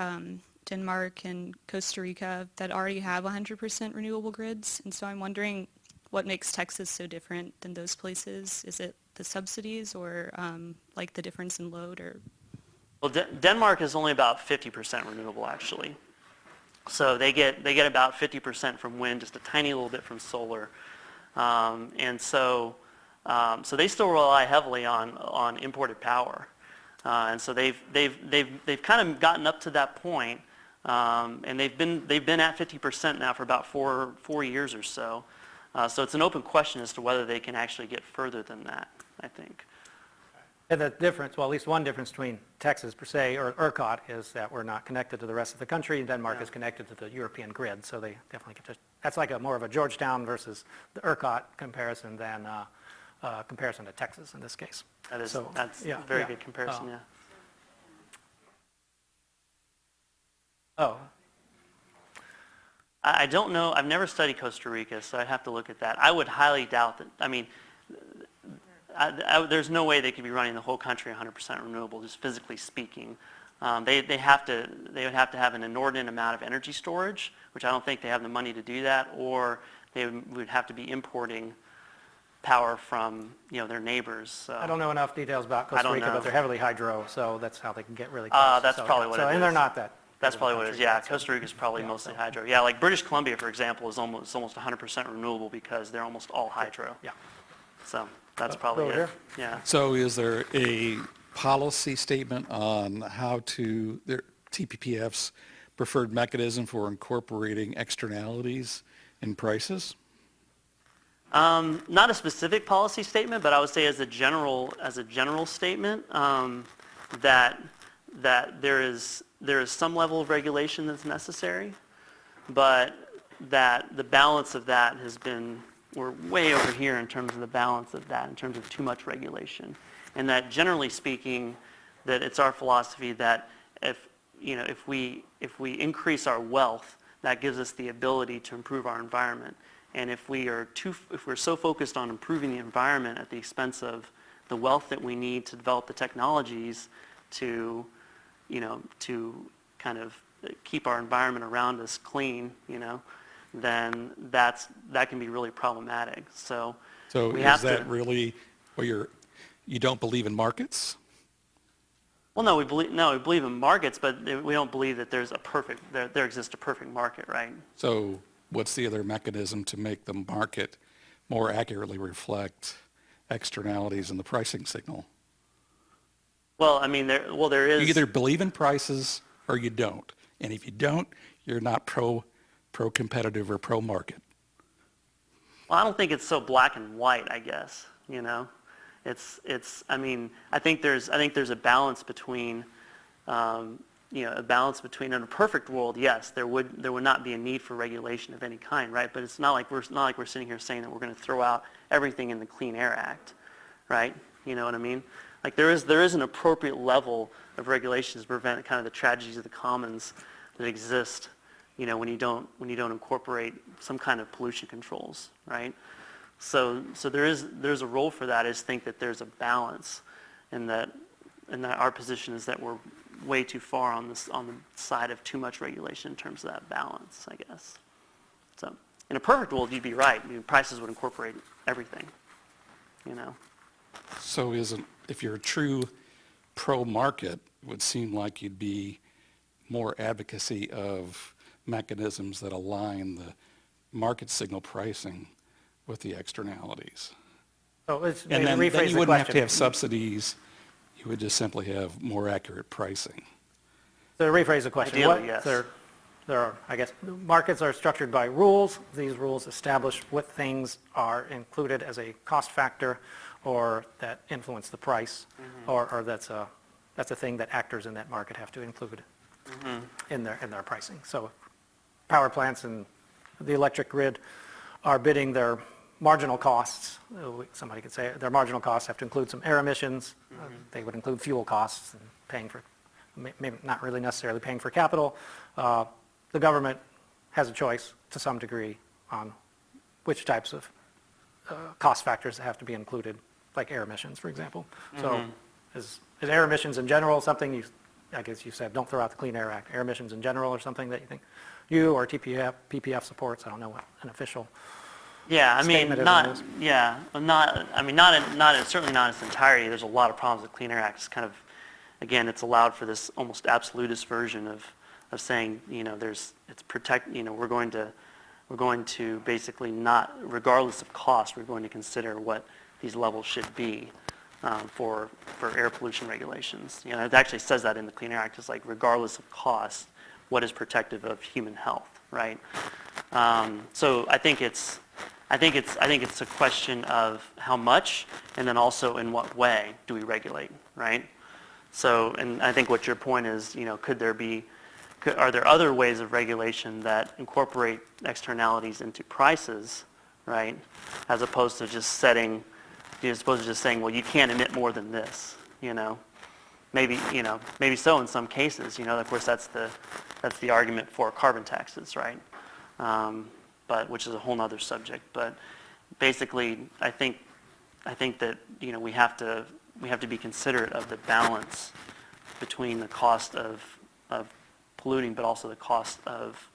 Denmark and Costa Rica that already have 100% renewable grids, and so I'm wondering what makes Texas so different than those places. Is it the subsidies or like the difference in load, or? Well, Denmark is only about 50% renewable actually. So they get about 50% from wind, just a tiny little bit from solar, and so they still rely heavily on imported power, and so they've kind of gotten up to that point, and they've been at 50% now for about four years or so. So it's an open question as to whether they can actually get further than that, I think. And the difference, well, at least one difference between Texas per se, or ERCOT, is that we're not connected to the rest of the country. Denmark is connected to the European grid, so they definitely get to, that's like more of a Georgetown versus the ERCOT comparison than comparison to Texas in this case. That's So, a very good comparison, yeah. Oh. I don't know. I've never studied Costa Rica, so I'd have to look at that. I would highly doubt that. I mean, there's no way they could be running the whole country 100% renewable, just physically speaking. They would have to have an inordinate amount of energy storage, which I don't think they have the money to do that, or they would have to be importing power from their neighbors. So. I don't know enough details about Costa don't Rica, know. but they're heavily hydro, so that's how they can get really close. That's probably what it And they're is. not that. That's big of a probably what it is. country, Yeah, right? So- Costa Rica is probably Yeah, mostly so- hydro. Yeah, like British Columbia, for example, is almost 100% renewable because they're almost all hydro. Yeah. So that's probably over it. here. Yeah. So is there a policy statement on how their TPPF's preferred mechanism for incorporating externalities in prices? Not a specific policy statement, but I would say as a general statement, that there is some level of regulation that's necessary, but that the balance of that has been, we're way over here in terms of the balance of that, in terms of too much regulation. And that generally speaking, that it's our philosophy that if we increase our wealth, that gives us the ability to improve our environment. And if we're so focused on improving the environment at the expense of the wealth that we need to develop the technologies to kind of keep our environment around us clean, then that can be really problematic. So we have is that to, really, you don't believe in markets? well, no, we believe in markets, but we don't believe that there exists a perfect market, right? So what's the other mechanism to make the market more accurately reflect externalities in the pricing signal? Well, I mean, there is. You either believe in prices or you don't. And if you don't, you're not pro-competitive or pro-market. Well, I don't think it's so black and white, I guess, I mean, I think there's a balance between, in a perfect world, yes, there would not be a need for regulation of any kind, right? But it's not like we're sitting here saying that we're going to throw out everything in the Clean Air Act, right? You know what I mean? Like there is an appropriate level of regulations to prevent kind of the tragedies of the commons that exist, when you don't incorporate some kind of pollution controls, right? So there's a role for that. I just think that there's a balance, and that our position is that we're way too far on the side of too much regulation in terms of that balance, I guess. So in a perfect world, you'd be right. Prices would incorporate everything, So if you're a true pro-market, it would seem like you'd be more advocacy of mechanisms that align the market signal pricing with the externalities. So let's And maybe then rephrase you the wouldn't have to question. have subsidies. You would just simply have more accurate pricing. So to rephrase the question, Ideally, yes. there are, I guess, markets are structured by rules. These rules establish what things are included as a cost factor or that influence the price, or that's a thing that actors in that market have to include in their pricing. So power plants and the electric grid are bidding their marginal costs. Somebody could say their marginal costs have to include some air emissions. They would include fuel costs and paying for, maybe not really necessarily paying for capital. The government has a choice to some degree on which types of cost factors have to be included, like air emissions, for example. So is air emissions in general something I guess you said, don't throw out the Clean Air Act. Air emissions in general or something that you think you or PPF supports? I don't know what an official Yeah, I mean, statement not, is. yeah, certainly not in its entirety. There's a lot of problems with Clean Air Act. It's kind of, again, it's allowed for this almost absolutist version of saying, we're going to basically not, regardless of cost, we're going to consider what these levels should be for air pollution regulations. It actually says that in the Clean Air Act. It's like, regardless of cost, what is protective of human health, right? So I think it's a question of how much, and then also in what way do we regulate, right? So, and I think what your point is, are there other ways of regulation that incorporate externalities into prices, right? As opposed to just saying, well, you can't emit more than this, Maybe so in some cases, of course that's the argument for carbon taxes, right? but which is a whole nother subject. But basically, I think that, you know, we have to be considerate of the balance between the cost of polluting, but also the cost of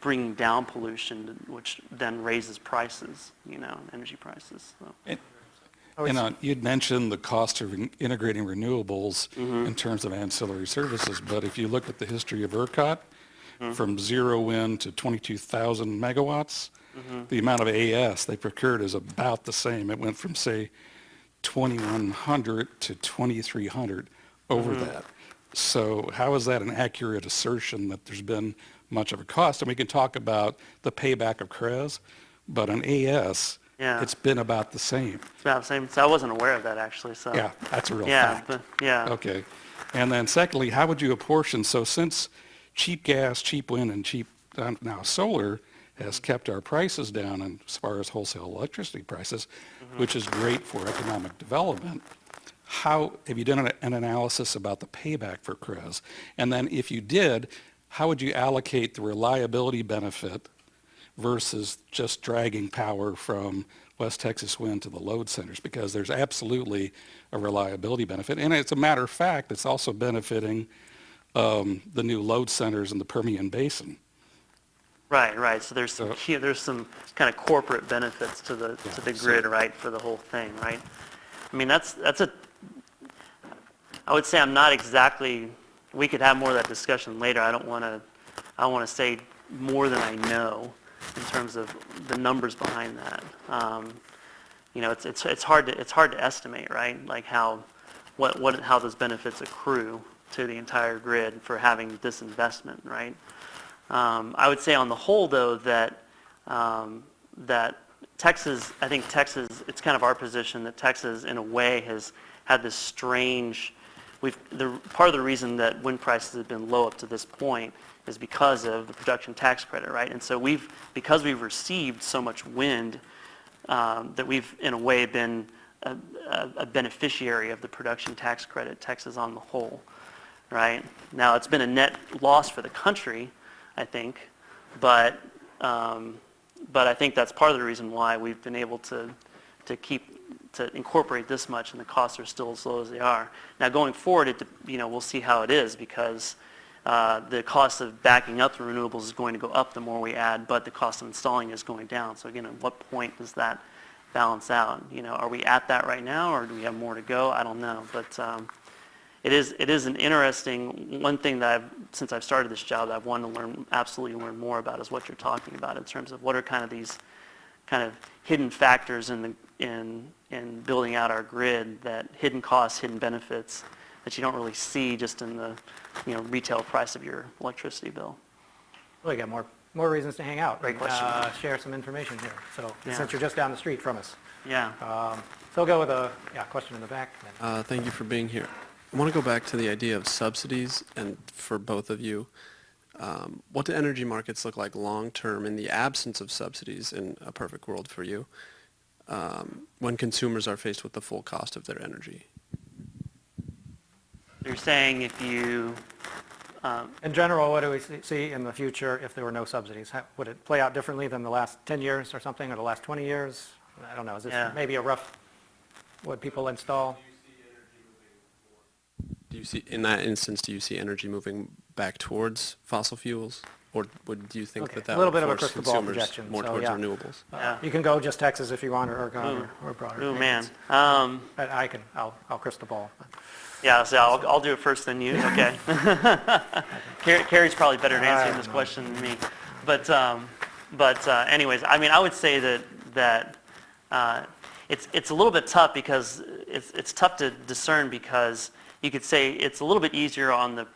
bringing down pollution, which then raises prices, you know, energy prices. So. And you'd mentioned the cost of integrating renewables Mm-hmm. in terms of ancillary services, but if you look at the history of ERCOT, from 0 wind to 22,000 megawatts, the amount of AS they procured is about the same. It went from, say, 2,100 to 2,300 over that. So how is that an accurate assertion that there's been much of a cost? And we can talk about the payback of CREZ, but on AS, Yeah. it's been about the same. It's about the same. So I wasn't aware of that, actually. So. Yeah, that's a real Yeah, fact. but, yeah. Okay. And then secondly, how would you apportion? So since cheap gas, cheap wind, and cheap now solar has kept our prices down as far as wholesale electricity prices, which is great for economic development, how have you done an analysis about the payback for CREZ? And then if you did, how would you allocate the reliability benefit versus just dragging power from West Texas wind to the load centers? Because there's absolutely a reliability benefit. And as a matter of fact, it's also benefiting the new load centers in the Permian Basin. Right. So there's some kind of corporate benefits to the grid, right, for the whole thing, right? I mean, I would say I'm not exactly. We could have more of that discussion later. I don't want to say more than I know in terms of the numbers behind that. You know, it's hard to estimate, right? Like how those benefits accrue to the entire grid for having this investment, right? I would say on the whole, though, that Texas, it's kind of our position that Texas, in a way, has had this strange. Part of the reason that wind prices have been low up to this point is because of the production tax credit, right? And so because we've received so much wind, that we've, in a way, been a beneficiary of the production tax credit, Texas on the whole, right? Now, it's been a net loss for the country, I think, but I think that's part of the reason why we've been able to incorporate this much, and the costs are still as low as they are. Now, going forward, we'll see how it is, because the cost of backing up the renewables is going to go up the more we add, but the cost of installing is going down. So again, at what point does that balance out? You know, are we at that right now, or do we have more to go? I don't know, but it is an interesting one thing that since I've started this job, I've wanted to absolutely learn more about, is what you're talking about in terms of what are kind of these kind of hidden factors in building out our grid, that hidden costs, hidden benefits that you don't really see just in the retail price of your electricity bill. Well, you got more reasons to hang out. Great and, question. share some information here. So Yeah. since you're just down the street from us. Yeah. So we'll go with a question in the back. Thank you for being here. I want to go back to the idea of subsidies, and for both of you, what do energy markets look like long-term in the absence of subsidies, in a perfect world for you, when consumers are faced with the full cost of their energy? You're saying if you... In general, what do we see in the future if there were no subsidies? Would it play out differently than the last 10 years or something, or the last 20 years? I don't know. Is this maybe a rough, what people install? Do you see, in that instance, do you see energy moving back towards fossil fuels? Or do you think that a little would bit of a force crystal ball consumers projection. more So, towards yeah. renewables? Yeah. You can go just Texas if you want, or Oregon, or broader. Oh, man. I'll crystal ball. Yeah, so I'll do it first, then you. Okay. Carrie's probably better at answering this question than me. But anyways, I mean, I would say that it's a little bit tough, because it's tough to discern, because you could say it's a little bit easier on the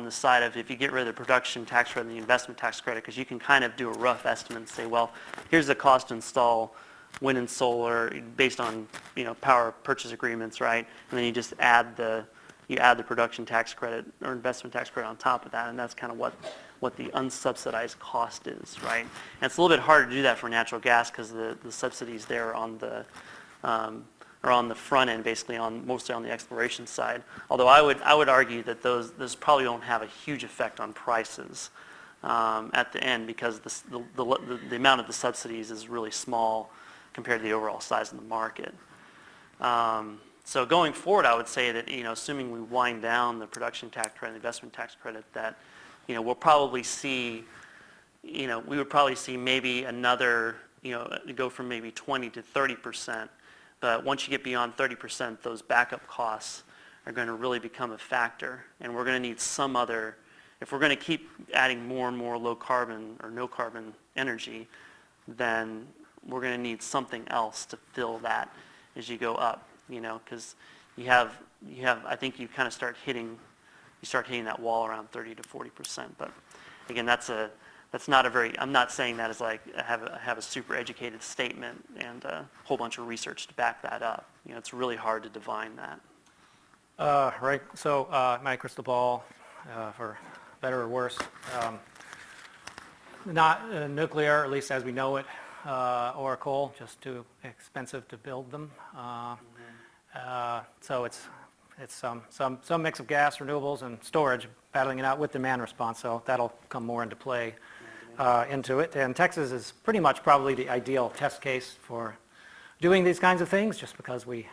side of if you get rid of the production tax credit and the investment tax credit, because you can kind of do a rough estimate and say, well, here's the cost to install wind and solar based on power purchase agreements, right? And then you just add the production tax credit or investment tax credit on top of that, and that's kind of what the unsubsidized cost is, right? And it's a little bit harder to do that for natural gas, because the subsidies there are on the front end, basically mostly on the exploration side. Although I would argue that those probably don't have a huge effect on prices. at the end because the amount of the subsidies is really small compared to the overall size of the market. So going forward, I would say that, assuming we wind down the production tax credit, investment tax credit, that, we'll probably see, we would probably see maybe another, go from maybe 20 to 30%. But once you get beyond 30%, those backup costs are going to really become a factor. And we're going to need some other, if we're going to keep adding more and more low carbon or no carbon energy, then we're going to need something else to fill that as you go up. Because I think you kind of start hitting that wall around 30 to 40%. But again, that's not a very, I'm not saying that as like I have a super educated statement and a whole bunch of research to back that up. It's really hard to divine that. Right, so my crystal ball, for better or worse, not nuclear, at least as we know it, or coal, just too expensive to build them. So it's some mix of gas, renewables, and storage, battling it out with demand response. So that'll come more into play into it. And Texas is pretty much probably the ideal test case for doing these kinds of things, just because we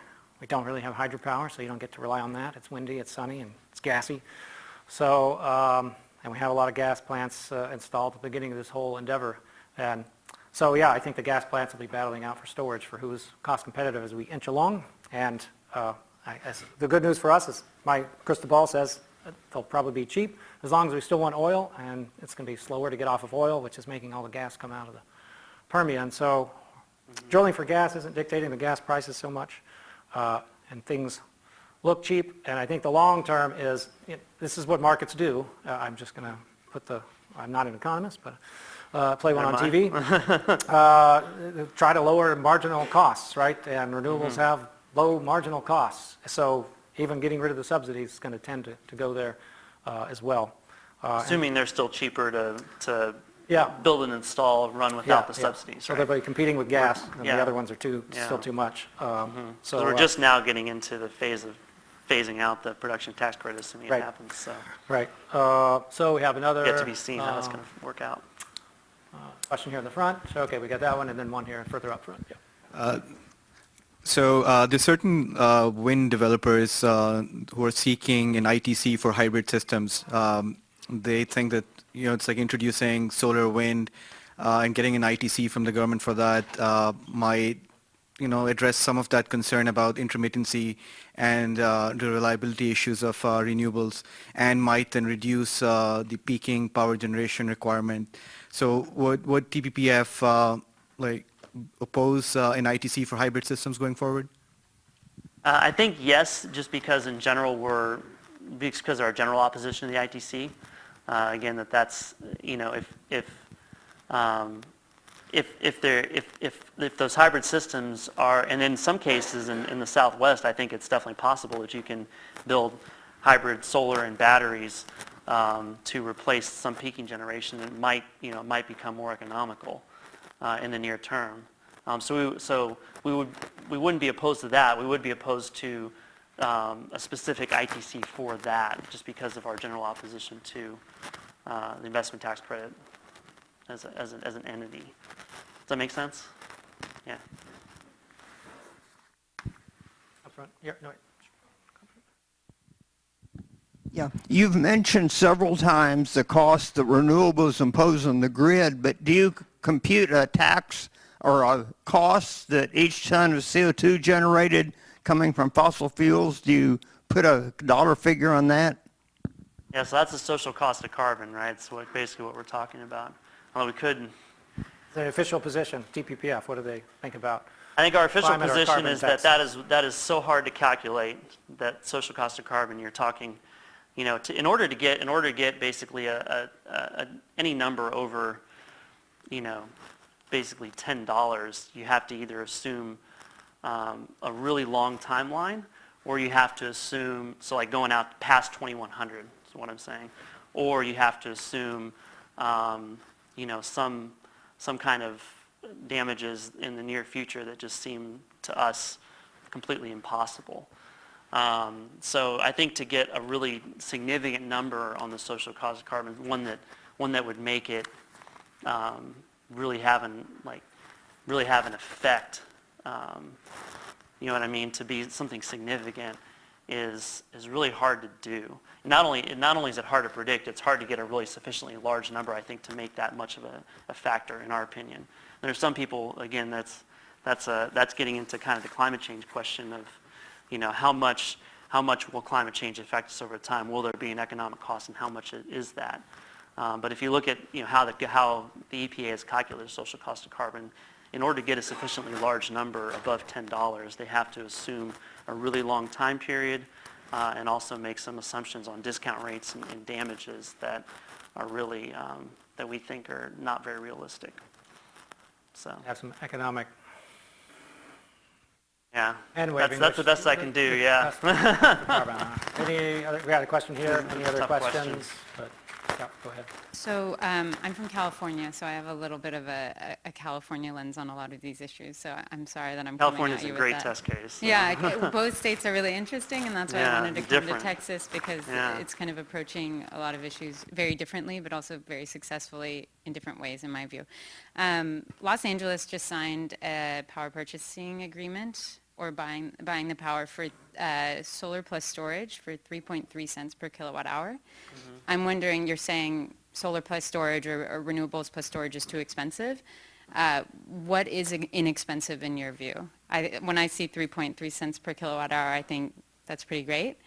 don't really have hydropower, so you don't get to rely on that. It's windy, it's sunny, and it's gassy. So and we have a lot of gas plants installed at the beginning of this whole endeavor. And so, yeah, I think the gas plants will be battling out for storage for who's cost competitive as we inch along. And the good news for us is my crystal ball says they'll probably be cheap as long as we still want oil, and it's going to be slower to get off of oil, which is making all the gas come out of the Permian. So drilling for gas isn't dictating the gas prices so much, and things look cheap. And I think the long term is, this is what markets do. I'm just going to I'm not an economist, but play one on TV. Try to lower marginal costs, right? And renewables have low marginal costs. So even getting rid of the subsidies is going to tend to go there as well. Assuming they're still cheaper to Yeah. build and install, run without the subsidies, So right? they'll be competing with gas, and yeah. the other ones are Yeah. still too much. So we're just now getting into the phase of phasing out the production tax credit, assuming Right. it happens. So Right. So we have another yet to be seen how that's going to work out. question here in the front. So, okay, we got that one, and then one here further up front. Yeah. So there's certain wind developers who are seeking an ITC for hybrid systems. They think that it's like introducing solar, wind, and getting an ITC from the government for that might address some of that concern about intermittency and the reliability issues of renewables, and might then reduce the peaking power generation requirement. So would TPPF oppose an ITC for hybrid systems going forward? I think yes, just because in general because of our general opposition to the ITC. Again, that's if those hybrid systems are, and in some cases in the Southwest, I think it's definitely possible that you can build hybrid solar and batteries to replace some peaking generation. It might become more economical in the near term. So we wouldn't be opposed to that. We would be opposed to a specific ITC for that, just because of our general opposition to the investment tax credit as an entity. Does that make sense? Yeah. Up front. Yeah, no, Yeah, you've mentioned several times the cost that renewables impose on the grid, but do you compute a tax or a cost that each ton of CO2 generated coming from fossil fuels? Do you put a dollar figure on that? Yeah, so that's the social cost of carbon, right? So basically what we're talking about. Although we could, the official position, TPPF, what do they think about? I think our official Climate or position carbon is tax. that is so hard to calculate, that social cost of carbon. You're talking, in order to get basically any number over, basically $10, you have to either assume a really long timeline, or you have to assume, so like going out past 2100 is what I'm saying, or you have to assume some kind of damages in the near future that just seem to us completely impossible. So I think to get a really significant number on the social cost of carbon, one that one that would make it really have an effect, you know what I mean, to be something significant is really hard to do. Not only is it hard to predict, it's hard to get a really sufficiently large number, I think, to make that much of a factor, in our opinion. There are some people, again, that's getting into kind of the climate change question of, you know, how much will climate change affect us over time? Will there be an economic cost, and how much is that? But if you look at, you know, how the EPA has calculated the social cost of carbon, in order to get a sufficiently large number above $10, they have to assume a really long time period and also make some assumptions on discount rates and damages that are really, that we think are not very realistic. So, Have some economic yeah, hand that's waving. the best I can do, yeah. Any other, we got a question here, any other Tough questions? But, yeah, go ahead. So I'm from California, so I have a little bit of a California lens on a lot of these issues. So I'm sorry that I'm coming California's at you a with great that. test case. So. Yeah, both states are really interesting, and that's why Yeah, I wanted to come different. to Texas, because Yeah. it's kind of approaching a lot of issues very differently, but also very successfully in different ways, in my view. Los Angeles just signed a power purchasing agreement, or buying the power for solar plus storage for 3.3 cents per kilowatt hour. I'm wondering, you're saying solar plus storage or renewables plus storage is too expensive. What is inexpensive in your view? When I see 3.3 cents per kilowatt hour, I think that's pretty great.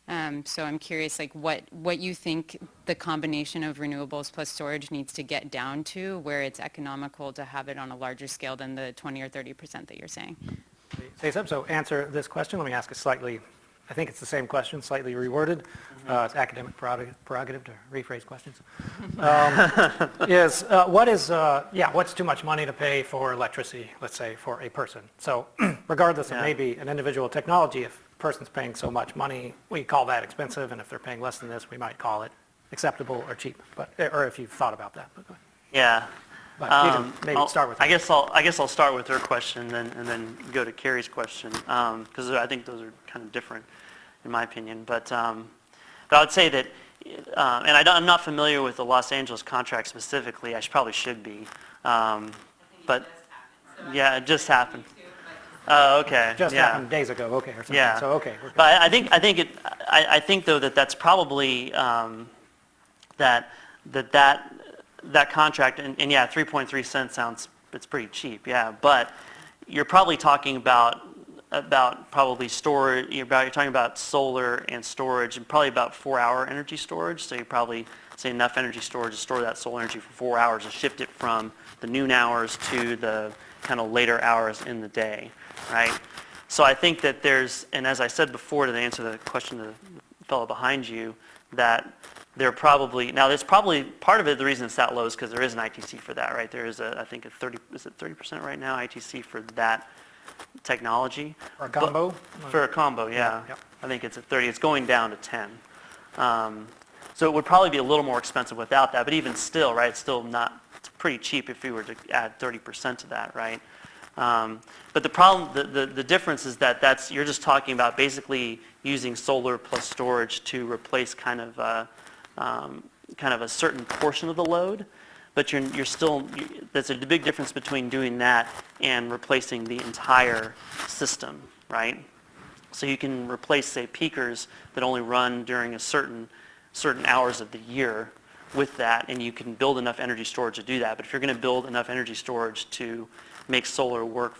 So I'm curious, like, what you think the combination of renewables plus storage needs to get down to, where it's economical to have it on a larger scale than the 20 or 30% that you're saying. Say something. So answer this question. Let me ask it slightly, I think it's the same question, slightly reworded. It's academic prerogative to rephrase questions. What's too much money to pay for electricity, let's say, for a person? So regardless of maybe an individual technology, if a person's paying so much money, we call that expensive, and if they're paying less than this, we might call it acceptable or cheap. But, or if you've thought about that. But go ahead. Yeah. But you can maybe start with that. I guess I'll start with her question and then go to Carrie's question, because I think those are kind of different, in my opinion. But I would say that, and I'm not familiar with the Los Angeles contract specifically. I probably should be. But yeah, it just happened. Oh, okay. Just yeah. happened days ago, okay, or something. Yeah. So, okay. We're good. But I think though that's probably that contract, and yeah, 3.3 cents sounds, it's pretty cheap, yeah. But you're probably talking about probably storage. You're talking about solar and storage, and probably about 4-hour energy storage. So you probably say enough energy storage to store that solar energy for 4 hours and shift it from the noon hours to the kind of later hours in the day, right? So I think that there's, and as I said before, to answer the question of the fellow behind you, that they're probably, now there's probably, part of it, the reason it's that low is because there is an ITC for that, right? There is I think is it 30% right now, ITC for that technology? For a combo? For a combo, yeah. Yep. I think it's at 30, it's going down to 10. So it would probably be a little more expensive without that, but even still, right, it's still not, it's pretty cheap if you were to add 30% to that, right? But the problem, the difference is that you're just talking about basically using solar plus storage to replace kind of a certain portion of the load, but you're still, that's a big difference between doing that and replacing the entire system, right? So you can replace, say, peakers that only run during a certain hours of the year with that, and you can build enough energy storage to do that. But if you're going to build enough energy storage to make solar work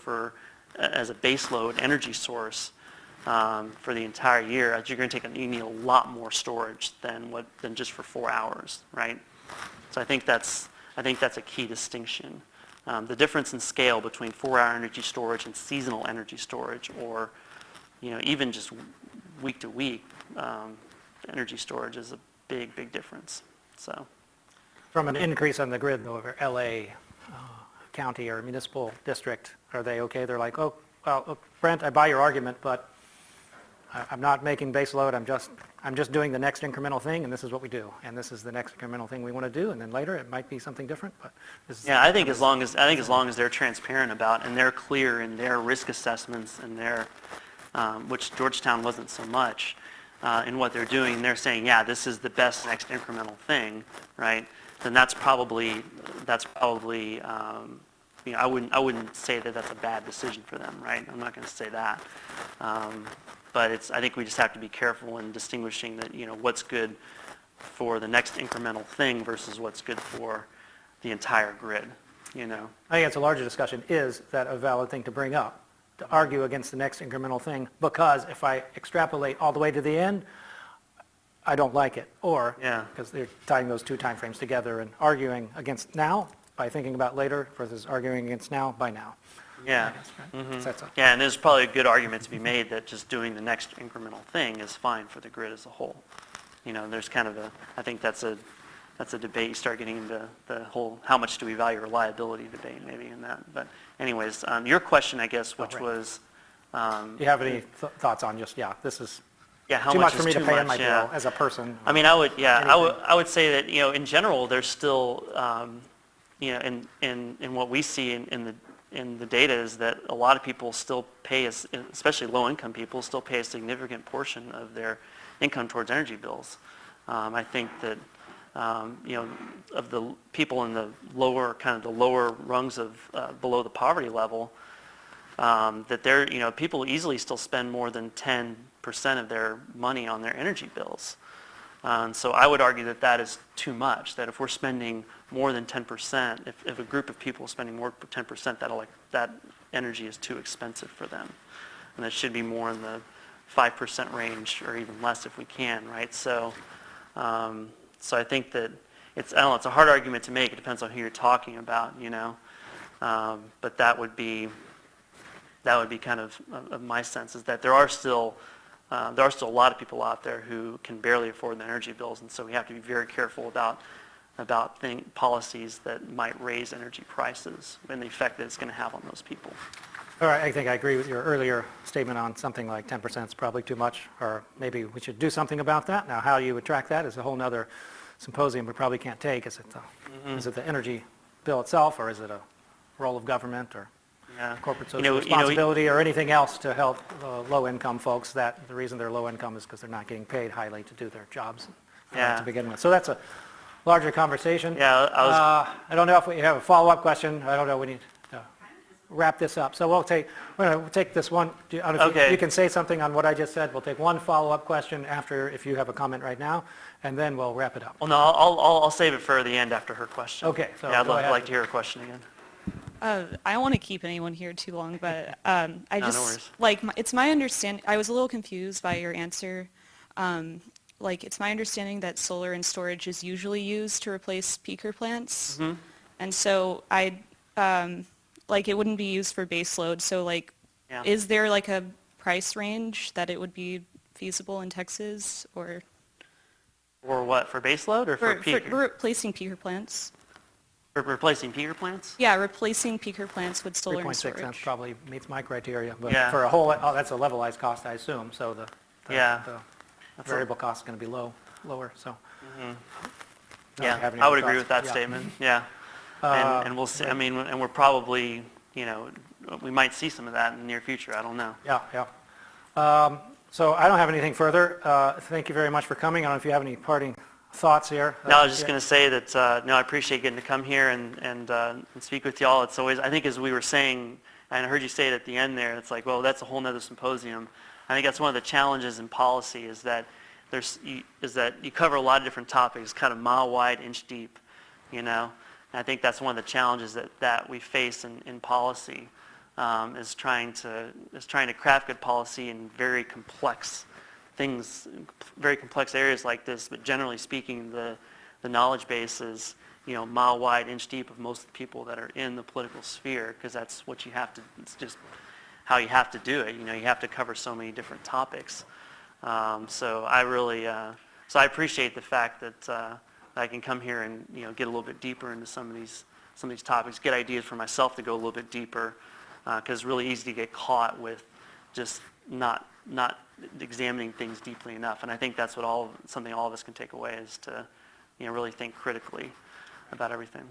as a baseload energy source for the entire year, you're going to you need a lot more storage than just for 4 hours, right? So I think that's a key distinction. The difference in scale between 4-hour energy storage and seasonal energy storage, or even just week to week energy storage, is a big difference. So, From an increase on the grid, though, over LA county or municipal district, are they okay? They're like, oh, well, look, Brent, I buy your argument, but I'm not making base load. I'm just doing the next incremental thing, and this is what we do, and this is the next incremental thing we want to do, and then later it might be something different. But yeah, I think as long as they're transparent about and they're clear in their risk assessments and their, which Georgetown wasn't so much, in what they're doing, they're saying, yeah, this is the best next incremental thing, right? then that's probably I wouldn't say that that's a bad decision for them, right? I'm not going to say that. But I think we just have to be careful in distinguishing that, what's good for the next incremental thing versus what's good for the entire grid, I think it's a larger discussion. Is that a valid thing to bring up, to argue against the next incremental thing? Because if I extrapolate all the way to the end, I don't like it. Or, Yeah. because they're tying those two time frames together and arguing against now by thinking about later versus arguing against now by now. Yeah. I guess, right? So that's a- Yeah, and there's probably a good argument to be made that just doing the next incremental thing is fine for the grid as a whole. There's kind of I think that's a debate. You start getting into the whole, how much do we value reliability debate maybe in that. But anyways, your question, I guess, which right. was, Do you have any thoughts on just, this is yeah, how too much much for is me to too pay in much? my Yeah. bill as a person? I mean, I Anything. would say that, in general, there's still, in what we see in the data is that a lot of people still pay, especially low-income people, still pay a significant portion of their income towards energy bills. I think that, of the people in the lower rungs of below the poverty level, that people easily still spend more than 10% of their money on their energy bills. So I would argue that that is too much, that if we're spending more than 10%, if a group of people is spending more than 10%, that energy is too expensive for them. And it should be more in the 5% range or even less if we can, right? So I think that it's a hard argument to make. It depends on who you're talking about, but that would be kind of my sense, is that there are still a lot of people out there who can barely afford the energy bills, and so we have to be very careful about policies that might raise energy prices and the effect that it's going to have on those people. All right, I think I agree with your earlier statement on something like 10% is probably too much, or maybe we should do something about that. Now, how you would track that is a whole nother symposium we probably can't take. Is it the energy bill itself, or is it a role of government, or Yeah. corporate social responsibility, or anything else to help low-income folks? That the reason they're low-income is because they're not getting paid highly to do their jobs Yeah. to begin with. So that's a larger conversation. Yeah, I don't know if we have a follow-up question. I don't know. We need to wrap this up. So we'll take this one. I don't know if Okay. you can say something on what I just said. We'll take one follow-up question after, if you have a comment right now, and then we'll wrap it up. Well, no, I'll save it for the end after her question. Okay, so Yeah, go I'd ahead. like to hear her question again. I don't want to keep anyone here too long, but I No just, worries. it's my understanding, I was a little confused by your answer. It's my understanding that solar and storage is usually used to replace peaker plants. Mm-hmm. And so it wouldn't be used for base load. So Yeah. is there a price range that it would be feasible in Texas, or For what, for base load or for peaker? for replacing peaker plants? For replacing peaker plants? Yeah, replacing peaker plants with solar and 3.6 cents storage. probably meets my criteria, but Yeah. for that's a levelized cost, I assume, so the Yeah. variable cost is going to be lower, so. Don't Yeah, have any I would other agree with that thoughts. statement, yeah. And we'll see, and we're probably, we might see some of that in the near future, I don't know. Yeah. So I don't have anything further. Thank you very much for coming. I don't know if you have any parting thoughts here. No, I was just going to say that, I appreciate getting to come here and speak with y'all. It's always, I think as we were saying, and I heard you say it at the end there, it's like, well, that's a whole nother symposium. I think that's one of the challenges in policy is that you cover a lot of different topics, kind of mile wide, inch deep, And I think that's one of the challenges that we face in policy, is trying to craft good policy in very complex things, very complex areas like this, but generally speaking, the knowledge base is, mile wide, inch deep of most of the people that are in the political sphere, because that's what you have to, it's just how you have to do it. You have to cover so many different topics. So I appreciate the fact that I can come here and, get a little bit deeper into some of these topics, get ideas for myself to go a little bit deeper, because it's really easy to get caught with just not examining things deeply enough. And I think that's something all of us can take away, is to really think critically about everything.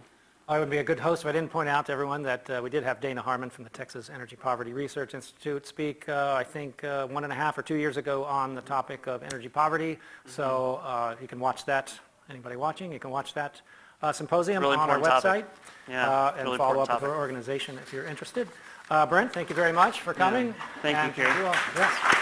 I would be a good host if I didn't point out to everyone that we did have Dana Harmon from the Texas Energy Poverty Research Institute speak, I think 1.5 or 2 years ago, on the topic of energy poverty. So you can watch that. Anybody watching, you can watch that symposium Really on our important website. topic. Yeah, And really follow important up with our topic. organization if you're interested. Brent, thank you very much for coming. Thank you, And Kerry. all. Yes.